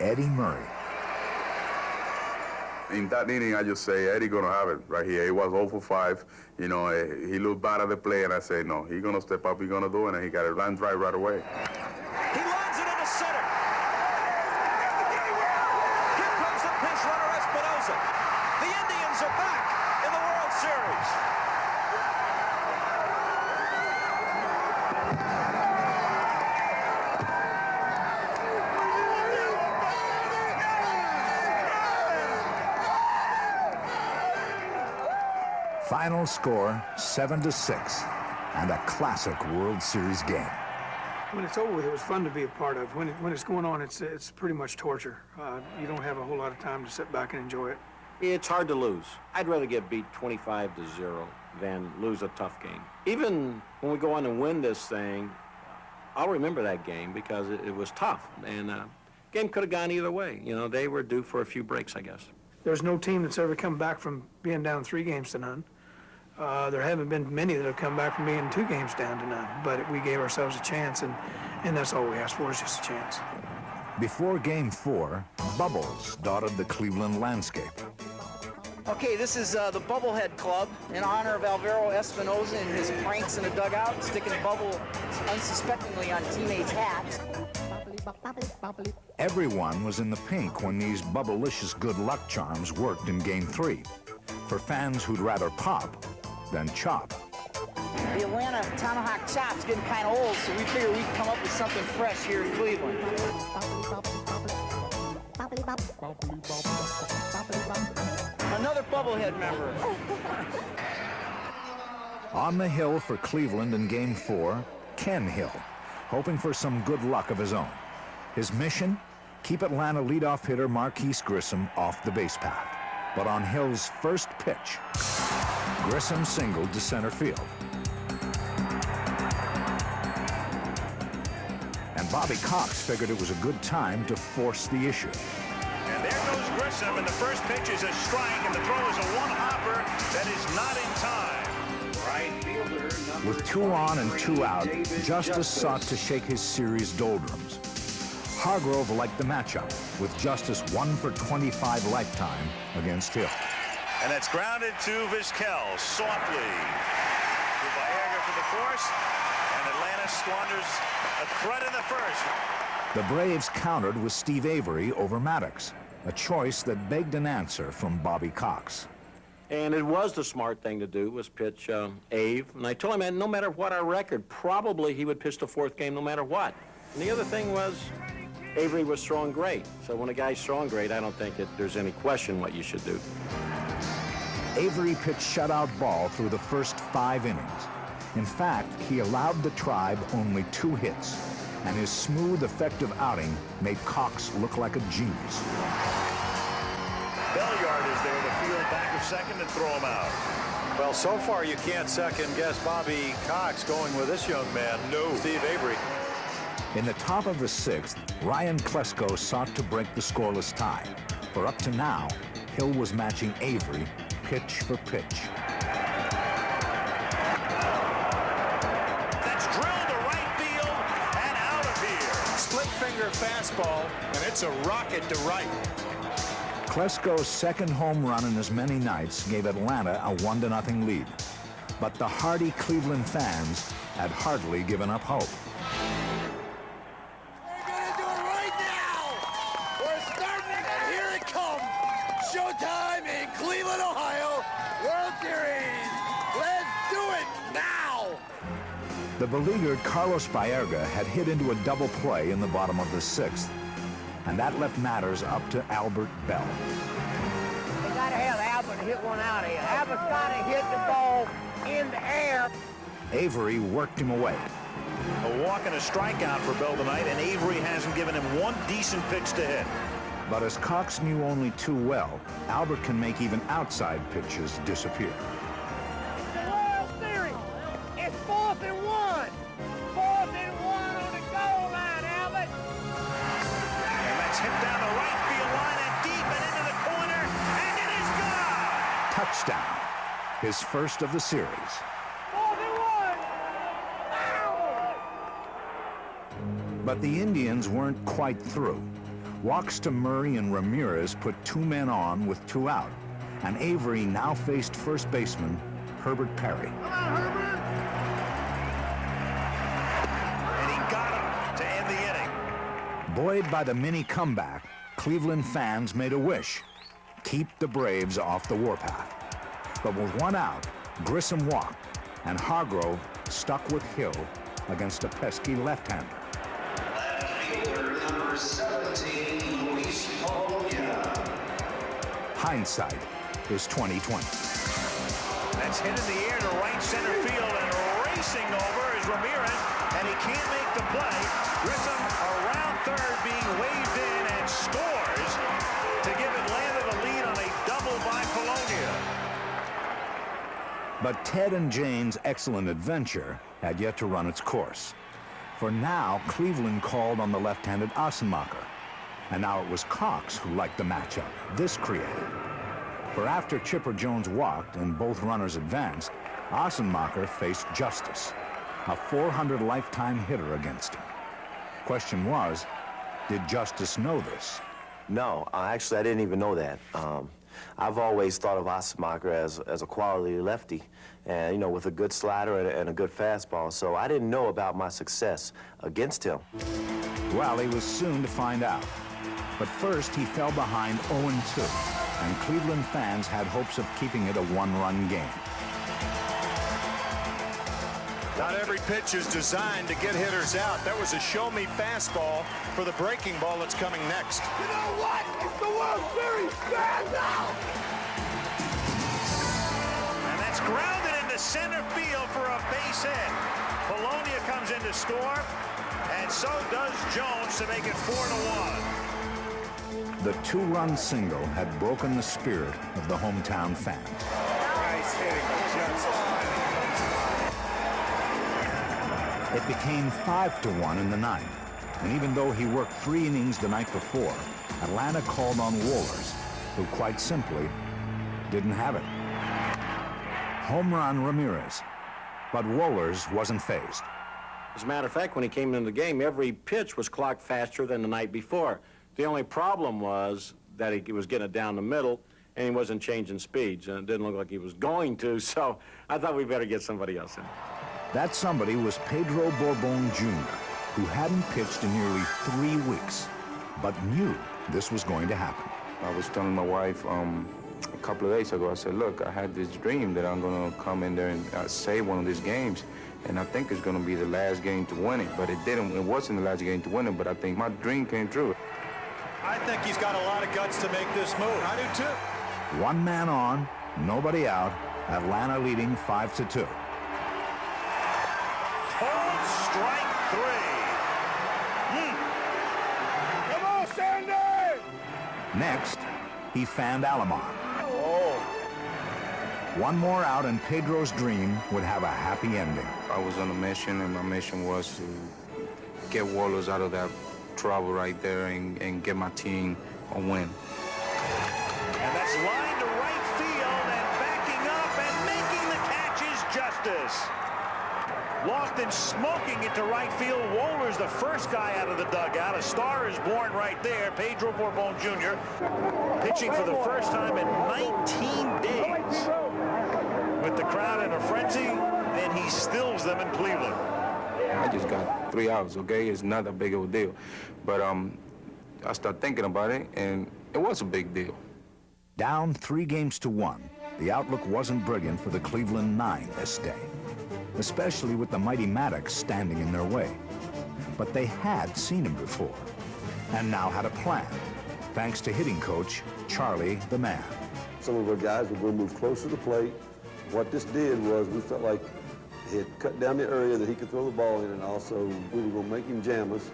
Eddie Murray. In that inning, I just say, Eddie gonna have it right here. He was 0 for 5. You know, he looked bad at the play, and I say, no, he's gonna step up, he's gonna do it, and he got a line drive right away. He lines it into center. Here comes the pinch runner, Espinosa. The Indians are back in the World Series. Final score, 7-6, and a classic World Series game. When it's over with, it was fun to be a part of. When it's going on, it's pretty much torture. You don't have a whole lot of time to sit back and enjoy it. It's hard to lose. I'd rather get beat 25-0 than lose a tough game. Even when we go on and win this thing, I'll remember that game because it was tough. And game could have gone either way. You know, they were due for a few breaks, I guess. There's no team that's ever come back from being down 3 games to none. There haven't been many that have come back from being 2 games down to none, but we gave ourselves a chance, and that's all we asked for, is just a chance. Before Game 4, bubbles dotted the Cleveland landscape. Okay, this is the Bubblehead Club in honor of Alvaro Espinosa and his pranks in the dugout, sticking a bubble unsuspectingly on teammates' hats. Everyone was in the pink when these bubblicious good luck charms worked in Game 3. For fans who'd rather pop than chop. The Atlanta Tomahawk Chop's getting kind of old, so we figured we'd come up with something fresh here in Cleveland. Another Bubblehead member. On the hill for Cleveland in Game 4, Ken Hill, hoping for some good luck of his own. His mission? Keep Atlanta leadoff hitter Marquise Grissom off the base path. But on Hill's first pitch, Grissom singled to center field. And Bobby Cox figured it was a good time to force the issue. And there goes Grissom, and the first pitch is a strike, and the throw is a one-hopper that is not in time. Right fielder. With 2 on and 2 out, Justice sought to shake his series doldrums. Hargrove liked the matchup, with Justice 1 for 25 lifetime against Hill. And that's grounded to Vizquel softly. To Baerga for the force. And Atlanta squanders a threat in the first. The Braves countered with Steve Avery over Maddux, a choice that begged an answer from Bobby Cox. And it was the smart thing to do, was pitch Ave. And I told him that no matter what our record, probably he would pitch the fourth game no matter what. And the other thing was, Avery was throwing great. So when a guy's throwing great, I don't think that there's any question what you should do. Avery pitched shutout ball through the first 5 innings. In fact, he allowed the Tribe only 2 hits, and his smooth, effective outing made Cox look like a genius. Belliard is there to field back of second and throw him out. Well, so far you can't second-guess Bobby Cox going with this young man, Steve Avery. In the top of the 6th, Ryan Klesko sought to break the scoreless tie. For up to now, Hill was matching Avery pitch for pitch. That's drilled to right field and out of here. Split-finger fastball, and it's a rocket to right. Klesko's second home run in as many nights gave Atlanta a 1-0 lead. But the hardy Cleveland fans had hardly given up hope. We're gonna do it right now! We're starting it, and here it comes! Showtime in Cleveland, Ohio! World Series! Let's do it now! The beleaguered Carlos Baerga had hit into a double play in the bottom of the 6th. And that left matters up to Albert Bell. They gotta have Albert hit one out of here. Albert's gotta hit the ball in the air. Avery worked him away. A walk and a strikeout for Bell tonight, and Avery hasn't given him one decent pitch to hit. But as Cox knew only too well, Albert can make even outside pitches disappear. The World Series! It's 4th and 1! 4th and 1 on the goal line, Albert! Hit down the right field line and deep and into the corner, and it is gone! Touchdown, his first of the series. 4th and 1! But the Indians weren't quite through. Walks to Murray and Ramirez put 2 men on with 2 out, and Avery now faced first baseman Herbert Perry. Come on, Herbert! And he got him to end the inning. Buoyed by the mini comeback, Cleveland fans made a wish: keep the Braves off the warpath. But with 1 out, Grissom walked, and Hargrove stuck with Hill against a pesky left-hander. Left fielder number 17, Luis Polonia. Hindsight is 20/20. That's hit in the air to right center field, and racing over is Ramirez, and he can't make the play. Grissom around third being waved in and scores to give Atlanta the lead on a double by Polonia. But Ted and Jane's excellent adventure had yet to run its course. For now, Cleveland called on the left-handed Assenmacher. And now it was Cox who liked the matchup this created. For after Chipper Jones walked and both runners advanced, Assenmacher faced Justice, a .400 lifetime hitter against him. Question was, did Justice know this? No, actually, I didn't even know that. I've always thought of Assenmacher as a quality lefty, and you know, with a good slider and a good fastball. So I didn't know about my success against him. Well, he was soon to find out. But first, he fell behind 0-2, and Cleveland fans had hopes of keeping it a 1-run game. Not every pitch is designed to get hitters out. That was a show-me fastball for the breaking ball that's coming next. You know what? It's the World Series! Stand out! And that's grounded into center field for a base hit. Polonia comes in to score, and so does Jones to make it 4-1. The 2-run single had broken the spirit of the hometown fans. Nice hitting, It became 5-1 in the 9th, and even though he worked 3 innings the night before, Atlanta called on Wohlers, who quite simply didn't have it. Home run Ramirez, but Wohlers wasn't fazed. As a matter of fact, when he came into the game, every pitch was clocked faster than the night before. The only problem was that he was getting it down the middle, and he wasn't changing speeds, and it didn't look like he was going to, so I thought we better get somebody else in. That somebody was Pedro Borbon Jr., who hadn't pitched in nearly 3 weeks, but knew this was going to happen. I was telling my wife a couple of days ago, I said, look, I had this dream that I'm going to come in there and save one of these games, and I think it's going to be the last game to win it. But it didn't. It wasn't the last game to win it, but I think my dream came true. I think he's got a lot of guts to make this move. I do too. 1 man on, nobody out, Atlanta leading 5-2. Hold strike 3. Come on, Sandy! Next, he fanned Alomar. Oh. 1 more out and Pedro's dream would have a happy ending. I was on a mission, and my mission was to get Warlords out of that trouble right there and get my team a win. And that's line to right field and backing up and making the catch is Justice. Lofton smoking it to right field. Wohler's the first guy out of the dugout. A star is born right there. Pedro Borbon Jr. pitching for the first time in 19 days. With the crowd in a frenzy, and he stills them in Cleveland. I just got 3 outs, okay? It's not that big of a deal. But I started thinking about it, and it was a big deal. Down 3 games to 1, the outlook wasn't brilliant for the Cleveland 9 this day, especially with the mighty Maddux standing in their way. But they had seen him before, and now had a plan, thanks to hitting coach Charlie the Man. Some of our guys were going to move closer to the plate. What this did was we felt like he had cut down the area that he could throw the ball in, and also we were going to make him jam us,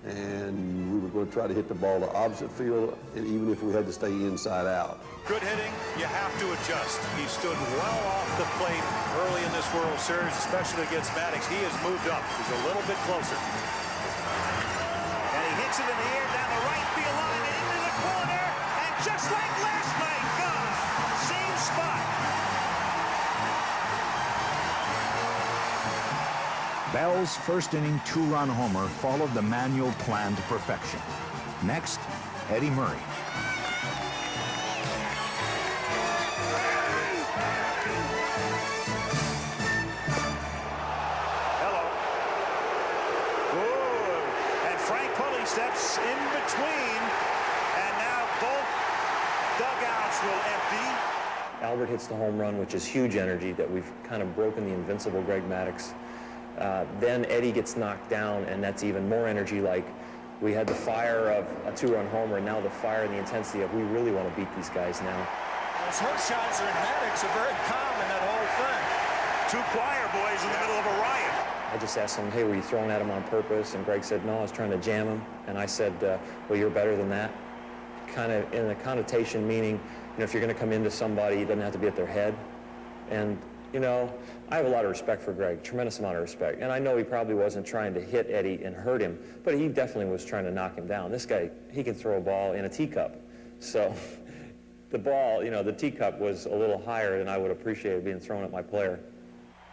and we were going to try to hit the ball the opposite field, and even if we had to stay inside out. Good hitting, you have to adjust. He stood well off the plate early in this World Series, especially against Maddux. He has moved up. He's a little bit closer. And he hits it in the air down the right field line and into the corner, and just like last night, gone. Same spot. Bell's first inning 2-run homer followed the manual plan to perfection. Next, Eddie Murray. Hello. Ooh. And Frank Pulley steps in between, and now both dugouts will empty. Albert hits the home run, which is huge energy that we've kind of broken the invincible Greg Maddux. Then Eddie gets knocked down, and that's even more energy. Like, we had the fire of a 2-run homer, and now the fire and the intensity of we really want to beat these guys now. Those Hershiser and Maddux are very calm in that whole thing. 2 choir boys in the middle of a riot. I just asked him, hey, were you throwing at him on purpose? And Greg said, no, I was trying to jam him. And I said, well, you're better than that. Kind of in a connotation meaning, you know, if you're going to come into somebody, it doesn't have to be at their head. And you know, I have a lot of respect for Greg, tremendous amount of respect. And I know he probably wasn't trying to hit Eddie and hurt him, but he definitely was trying to knock him down. This guy, he can throw a ball in a teacup. So the ball, you know, the teacup was a little higher than I would appreciate it being thrown at my player.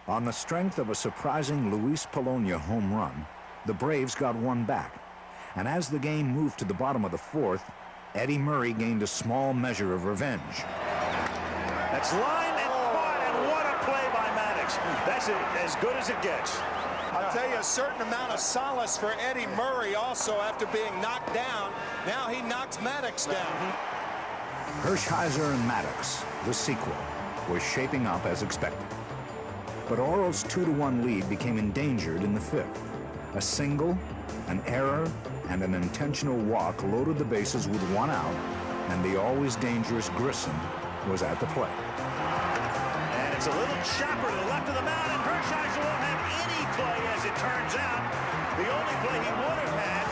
On the strength of a surprising Luis Polonia home run, the Braves got 1 back. And as the game moved to the bottom of the 4th, Eddie Murray gained a small measure of revenge. That's line and caught, and what a play by Maddux. That's as good as it gets. I'll tell you, a certain amount of solace for Eddie Murray also after being knocked down. Now he knocks Maddux down. Hershiser and Maddux, the sequel, was shaping up as expected. But Oral's 2-1 lead became endangered in the 5th. A single, an error, and an intentional walk loaded the bases with 1 out, and the always dangerous Grissom was at the plate. And it's a little chopper to the left of the mound, and Hershiser won't have any play as it turns out. The only play he would have had,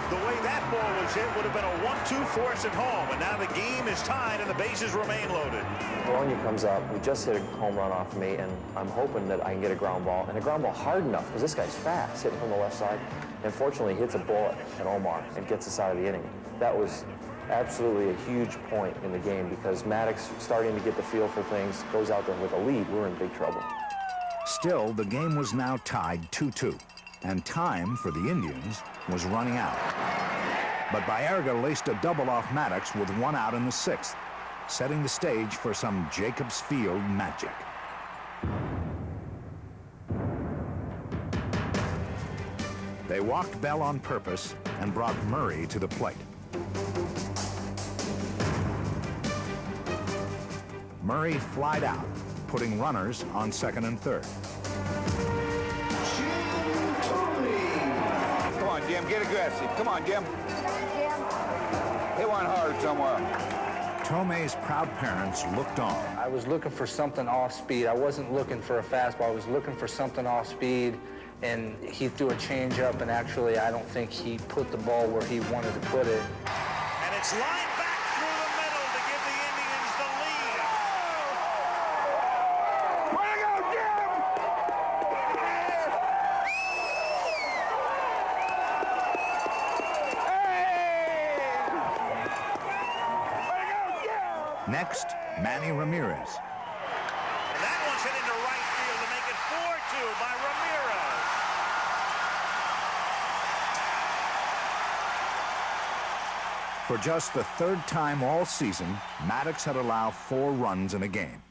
the way that ball was hit, would have been a 1-2 force at home. And now the game is tied and the bases remain loaded. Polonia comes up, he just hit a home run off me, and I'm hoping that I can get a ground ball, and a ground ball hard enough, because this guy's fast, hitting from the left side. And fortunately, he hits a bullet at Omar and gets us out of the inning. That was absolutely a huge point in the game, because Maddux, starting to get the feel for things, goes out there with a lead. We're in big trouble. Still, the game was now tied 2-2, and time for the Indians was running out. But Baerga laced a double off Maddux with 1 out in the 6th, setting the stage for some Jacobs Field magic. They walked Bell on purpose and brought Murray to the plate. Murray flied out, putting runners on second and third. Come on, Jim, get aggressive. Come on, Jim. Hit one hard somewhere. Tomei's proud parents looked on. I was looking for something off speed. I wasn't looking for a fastball. I was looking for something off speed, and he threw a changeup, and actually I don't think he put the ball where he wanted to put it. And it's lined back through the middle to give the Indians the lead. Way to go, Jim! Next, Manny Ramirez. And that one's hit into right field to make it 4-2 by Ramirez. For just the third time all season, Maddux had allowed 4 runs in a game.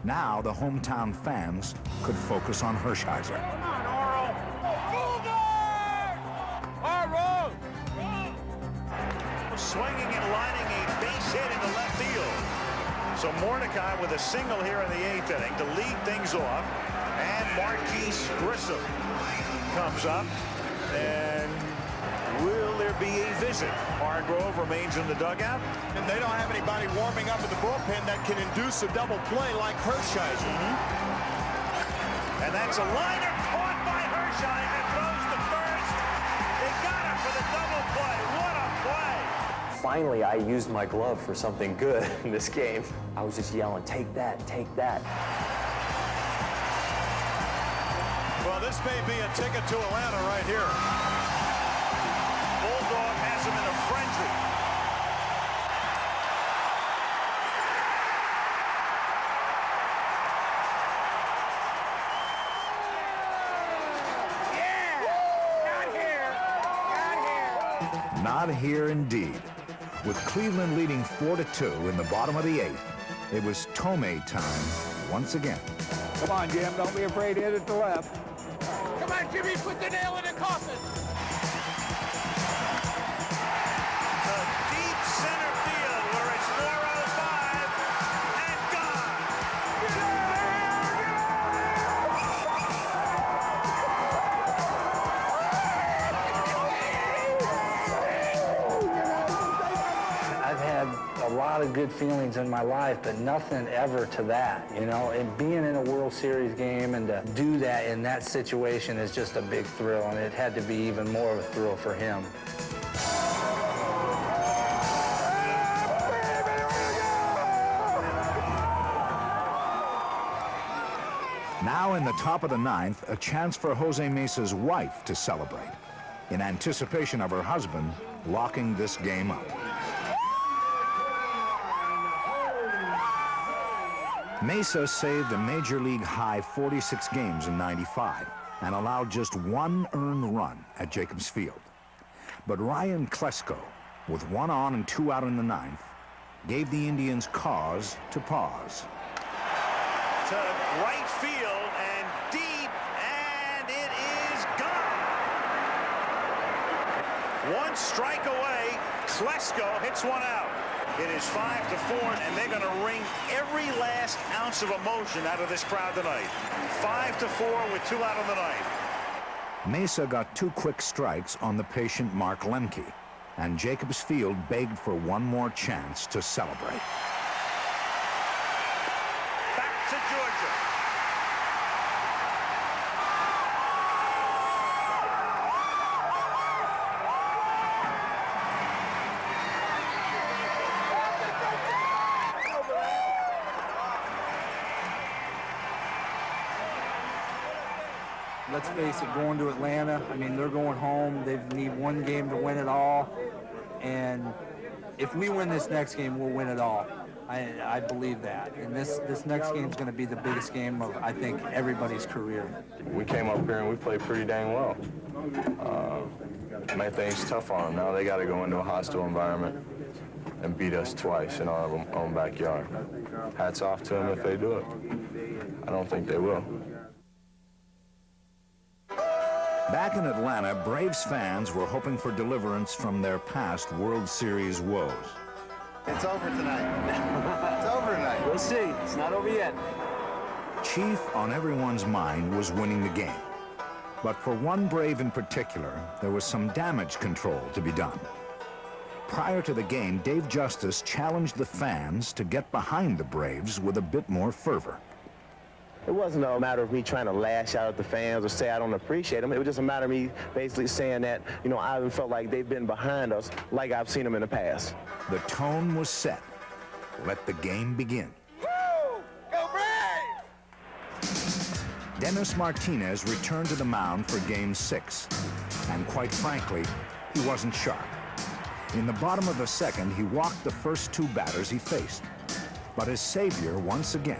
Now the hometown fans could focus on Hershiser. Swinging and lining a base hit into left field. So Mordecai with a single here in the 8th inning to lead things off. And Marquise Grissom comes up. And will there be a visit? Hargrove remains in the dugout. And they don't have anybody warming up in the bullpen that can induce a double play like Hershiser. And that's a liner caught by Hershiser. Throws to first. They got him for the double play. What a play. Finally, I used my glove for something good in this game. I was just yelling, take that, take that. Well, this may be a ticket to Atlanta right here. Bulldog has him in a frenzy. Yeah! Not here indeed. With Cleveland leading 4-2 in the bottom of the 8th, it was Tomei time once again. Come on, Jim, don't be afraid to hit it to left. Come on, Jimmy, put the nail in the coffin. To deep center field where it's 405 and gone. I've had a lot of good feelings in my life, but nothing ever to that, you know? And being in a World Series game and to do that in that situation is just a big thrill, and it had to be even more of a thrill for him. Now in the top of the 9th, a chance for Jose Mesa's wife to celebrate, in anticipation of her husband locking this game up. Mesa saved a Major League high 46 games in '95 and allowed just 1 earned run at Jacobs Field. But Ryan Klesko, with 1 on and 2 out in the 9th, gave the Indians cause to pause. To right field and deep, and it is gone. 1 strike away. Klesko hits 1 out. It is 5-4, and they're going to wring every last ounce of emotion out of this crowd tonight. 5-4 with 2 out in the 9th. Mesa got 2 quick strikes on the patient Mark Lemke, and Jacobs Field begged for 1 more chance to celebrate. Back to Georgia. Let's face it, going to Atlanta, I mean, they're going home. They need 1 game to win it all. And if we win this next game, we'll win it all. I believe that. And this next game is going to be the biggest game of, I think, everybody's career. We came up here and we played pretty dang well. Made things tough on them. Now they got to go into a hostile environment and beat us twice in our own backyard. Hats off to them if they do it. I don't think they will. Back in Atlanta, Braves fans were hoping for deliverance from their past World Series woes. It's over tonight. It's over tonight. We'll see. It's not over yet. Chief on everyone's mind was winning the game. But for one Brave in particular, there was some damage control to be done. Prior to the game, Dave Justice challenged the fans to get behind the Braves with a bit more fervor. It wasn't a matter of me trying to lash out at the fans or say I don't appreciate them. It was just a matter of me basically saying that, you know, I haven't felt like they've been behind us like I've seen them in the past. The tone was set. Let the game begin. Woo! Go Braves! Dennis Martinez returned to the mound for Game 6. And quite frankly, he wasn't sharp. In the bottom of the second, he walked the first two batters he faced. But his savior, once again,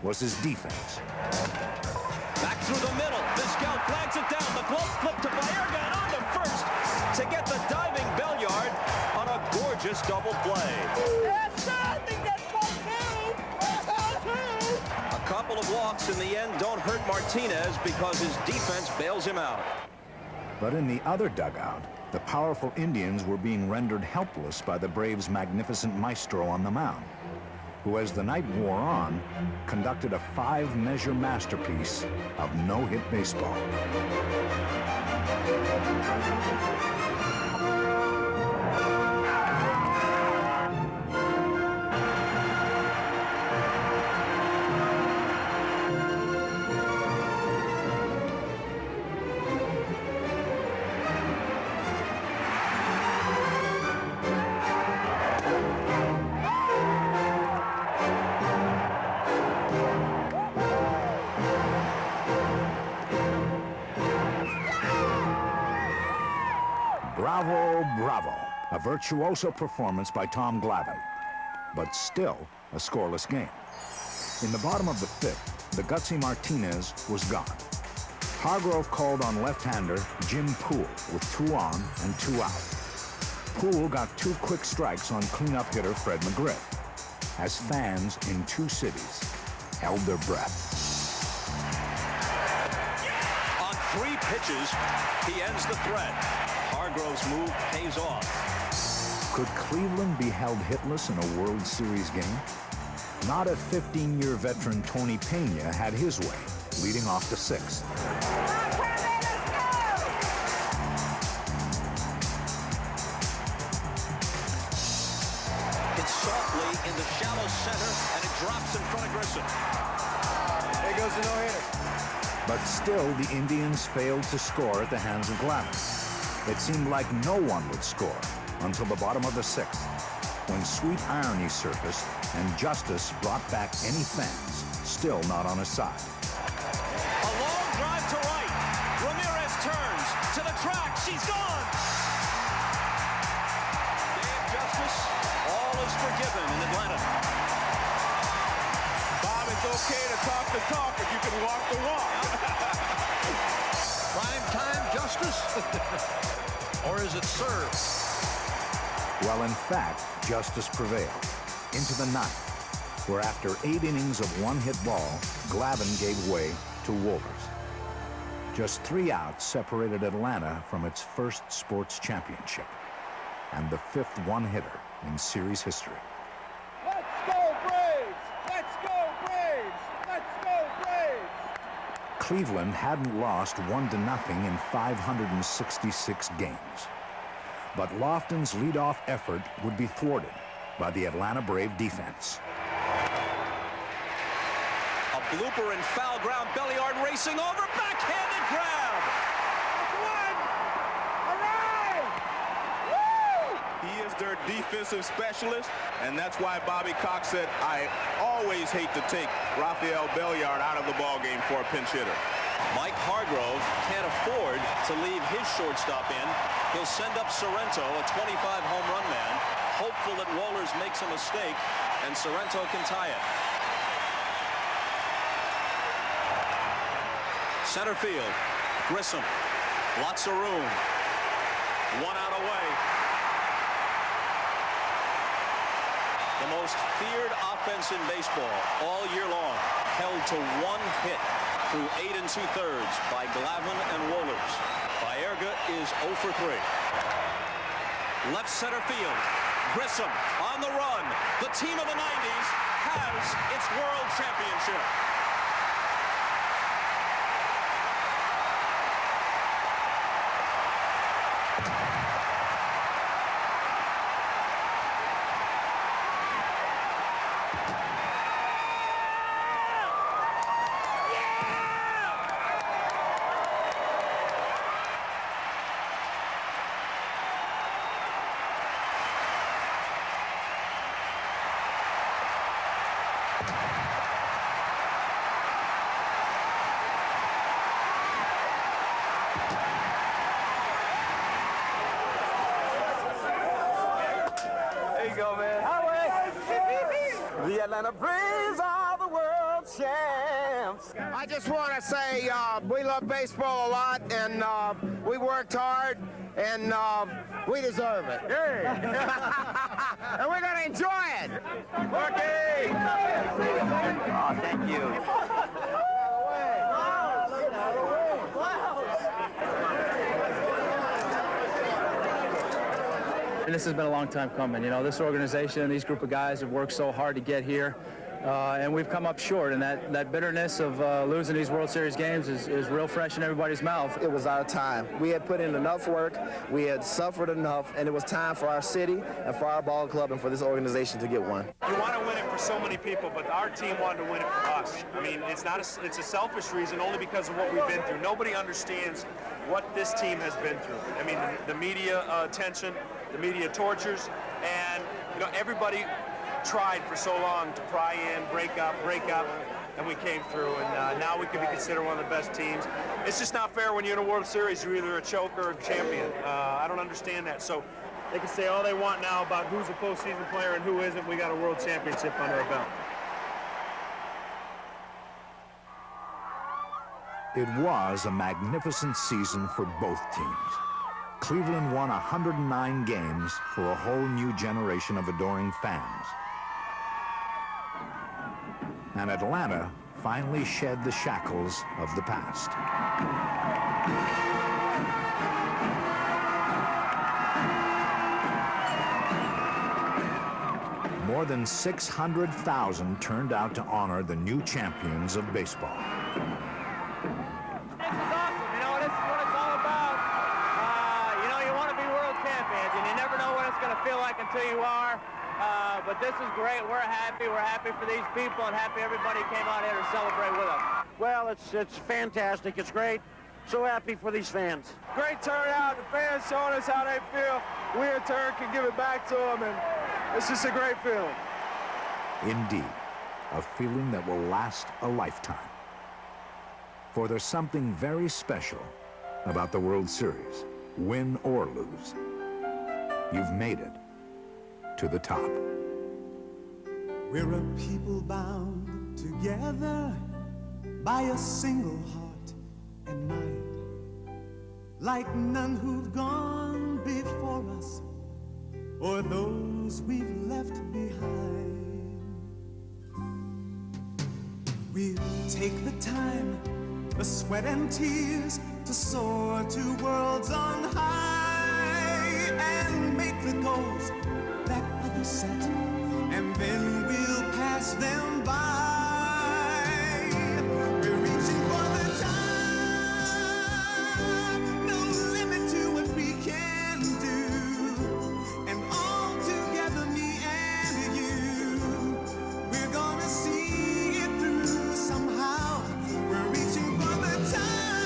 was his defense. Back through the middle. Vizquel flags it down. The glove flip to Baerga and on to first to get the diving Belliard on a gorgeous double play. I think that's ball two. A couple of walks in the end don't hurt Martinez because his defense bails him out. But in the other dugout, the powerful Indians were being rendered helpless by the Braves' magnificent maestro on the mound, who, as the night wore on, conducted a 5-measure masterpiece of no-hit baseball. Bravo, bravo. A virtuoso performance by Tom Glavine. But still a scoreless game. In the bottom of the 5th, the gutsy Martinez was gone. Hargrove called on left-hander Jim Poole with 2 on and 2 out. Poole got 2 quick strikes on cleanup hitter Fred McGriff, as fans in 2 cities held their breath. On 3 pitches, he ends the threat. Hargrove's move pays off. Could Cleveland be held hitless in a World Series game? Not if 15-year veteran Tony Pena had his way, leading off the 6th. It's softly in the shallow center, and it drops in front of Grissom. There goes the no-hitter. But still, the Indians failed to score at the hands of Glavine. It seemed like no one would score until the bottom of the 6th, when sweet irony surfaced and Justice brought back any fans still not on his side. A long drive to right. Ramirez turns to the track. She's gone. Dave Justice, all is forgiven in Atlanta. Bob, it's okay to talk the talk if you can walk the walk. Prime time justice? Or is it served? Well, in fact, justice prevailed into the 9th, where after 8 innings of 1-hit ball, Glavine gave way to Wohlers. Just 3 outs separated Atlanta from its first sports championship and the 5th one-hitter in series history. Let's go Braves! Let's go Braves! Let's go Braves! Cleveland hadn't lost 1-0 in 566 games. But Lofton's leadoff effort would be thwarted by the Atlanta Brave defense. A blooper in foul ground. Belliard racing over. Backhanded grab. He is their defensive specialist, and that's why Bobby Cox said, I always hate to take Rafael Belliard out of the ballgame for a pinch hitter. Mike Hargrove can't afford to leave his shortstop in. He'll send up Sorrento, a 25 home run man, hopeful that Wohlers makes a mistake and Sorrento can tie it. Center field, Grissom, lots of room. 1 out away. the most feared offense in baseball all year long, held to one hit through 8 2/3 by Glavine and Wohlers. Baerga is 0 for 3. Left center field. Grissom on the run. The team of the 90s has its world championship. The Atlanta Braves are the world champs. I just want to say we love baseball a lot, and we worked hard, and we deserve it. Yeah. And we're going to enjoy it. Okay. Oh, thank you. And this has been a long time coming. You know, this organization and these group of guys have worked so hard to get here, and we've come up short. And that bitterness of losing these World Series games is real fresh in everybody's mouth. It was our time. We had put in enough work, we had suffered enough, and it was time for our city and for our ball club and for this organization to get one. You want to win it for so many people, but our team wanted to win it for us. I mean, it's a selfish reason only because of what we've been through. Nobody understands what this team has been through. I mean, the media attention, the media tortures, and everybody tried for so long to pry in, break up, and we came through, and now we can be considered one of the best teams. It's just not fair when you're in a World Series, you're either a choker or a champion. I don't understand that. So they can say all they want now about who's a postseason player and who isn't. We got a World Championship under our belt. It was a magnificent season for both teams. Cleveland won 109 games for a whole new generation of adoring fans. And Atlanta finally shed the shackles of the past. More than 600,000 turned out to honor the new champions of baseball. Feel like until you are, but this is great. We're happy for these people, and happy everybody came out here to celebrate with us. Well, it's fantastic. It's great. So happy for these fans. Great turnout. The fans showing us how they feel. We in turn can give it back to them, and it's just a great feeling. Indeed, a feeling that will last a lifetime. For there's something very special about the World Series, win or lose. You've made it to the top. We're a people bound together by a single heart and mind, like none who've gone before us or those we've left behind. We'll take the time, the sweat and tears to soar to worlds on high, and make the goals that others set, and then we'll pass them by. We're reaching for the top, no limit to what we can do, and all together, me and you, we're gonna see it through somehow. We're reaching for the top,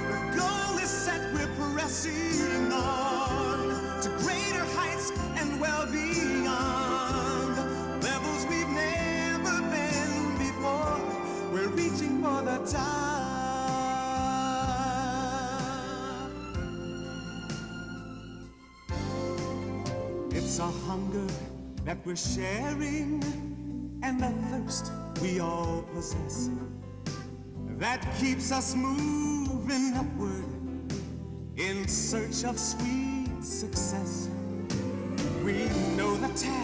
the goal is set, we're pressing on to greater heights and well beyond levels we've never been before. We're reaching for the top. It's a hunger that we're sharing and a thirst we all possess that keeps us moving upward in search of sweet success. We know the task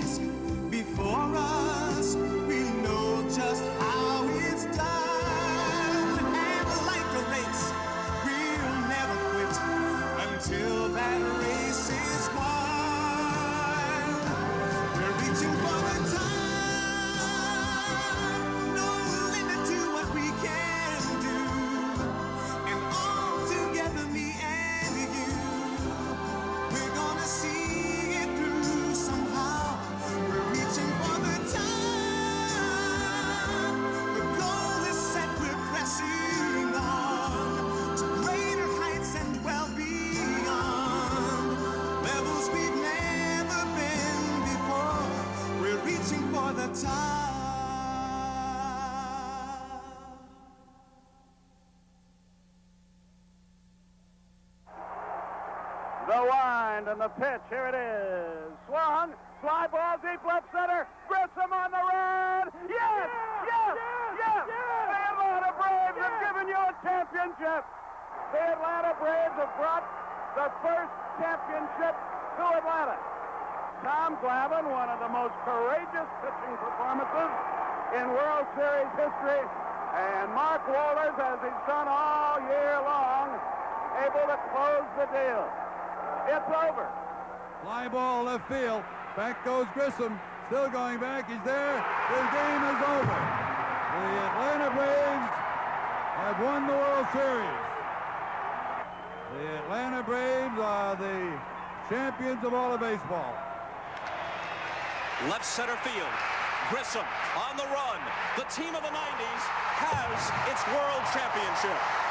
time. The wind and the pitch, here it is. Swung, fly ball deep left center. Grissom on the run. Yes, yes, yes. The Atlanta Braves have given you a championship. The Atlanta Braves have brought the first championship to Atlanta. Tom Glavine, one of the most courageous pitching performances in World Series history. And Mark Wohlers, as he's done all year long, able to close the deal. It's over. Fly ball left field. Back goes Grissom. Still going back. He's there. The game is over. The Atlanta Braves have won the World Series. The Atlanta Braves are the champions of all of baseball. Left center field. Grissom on the run. The team of the 90s has its world championship.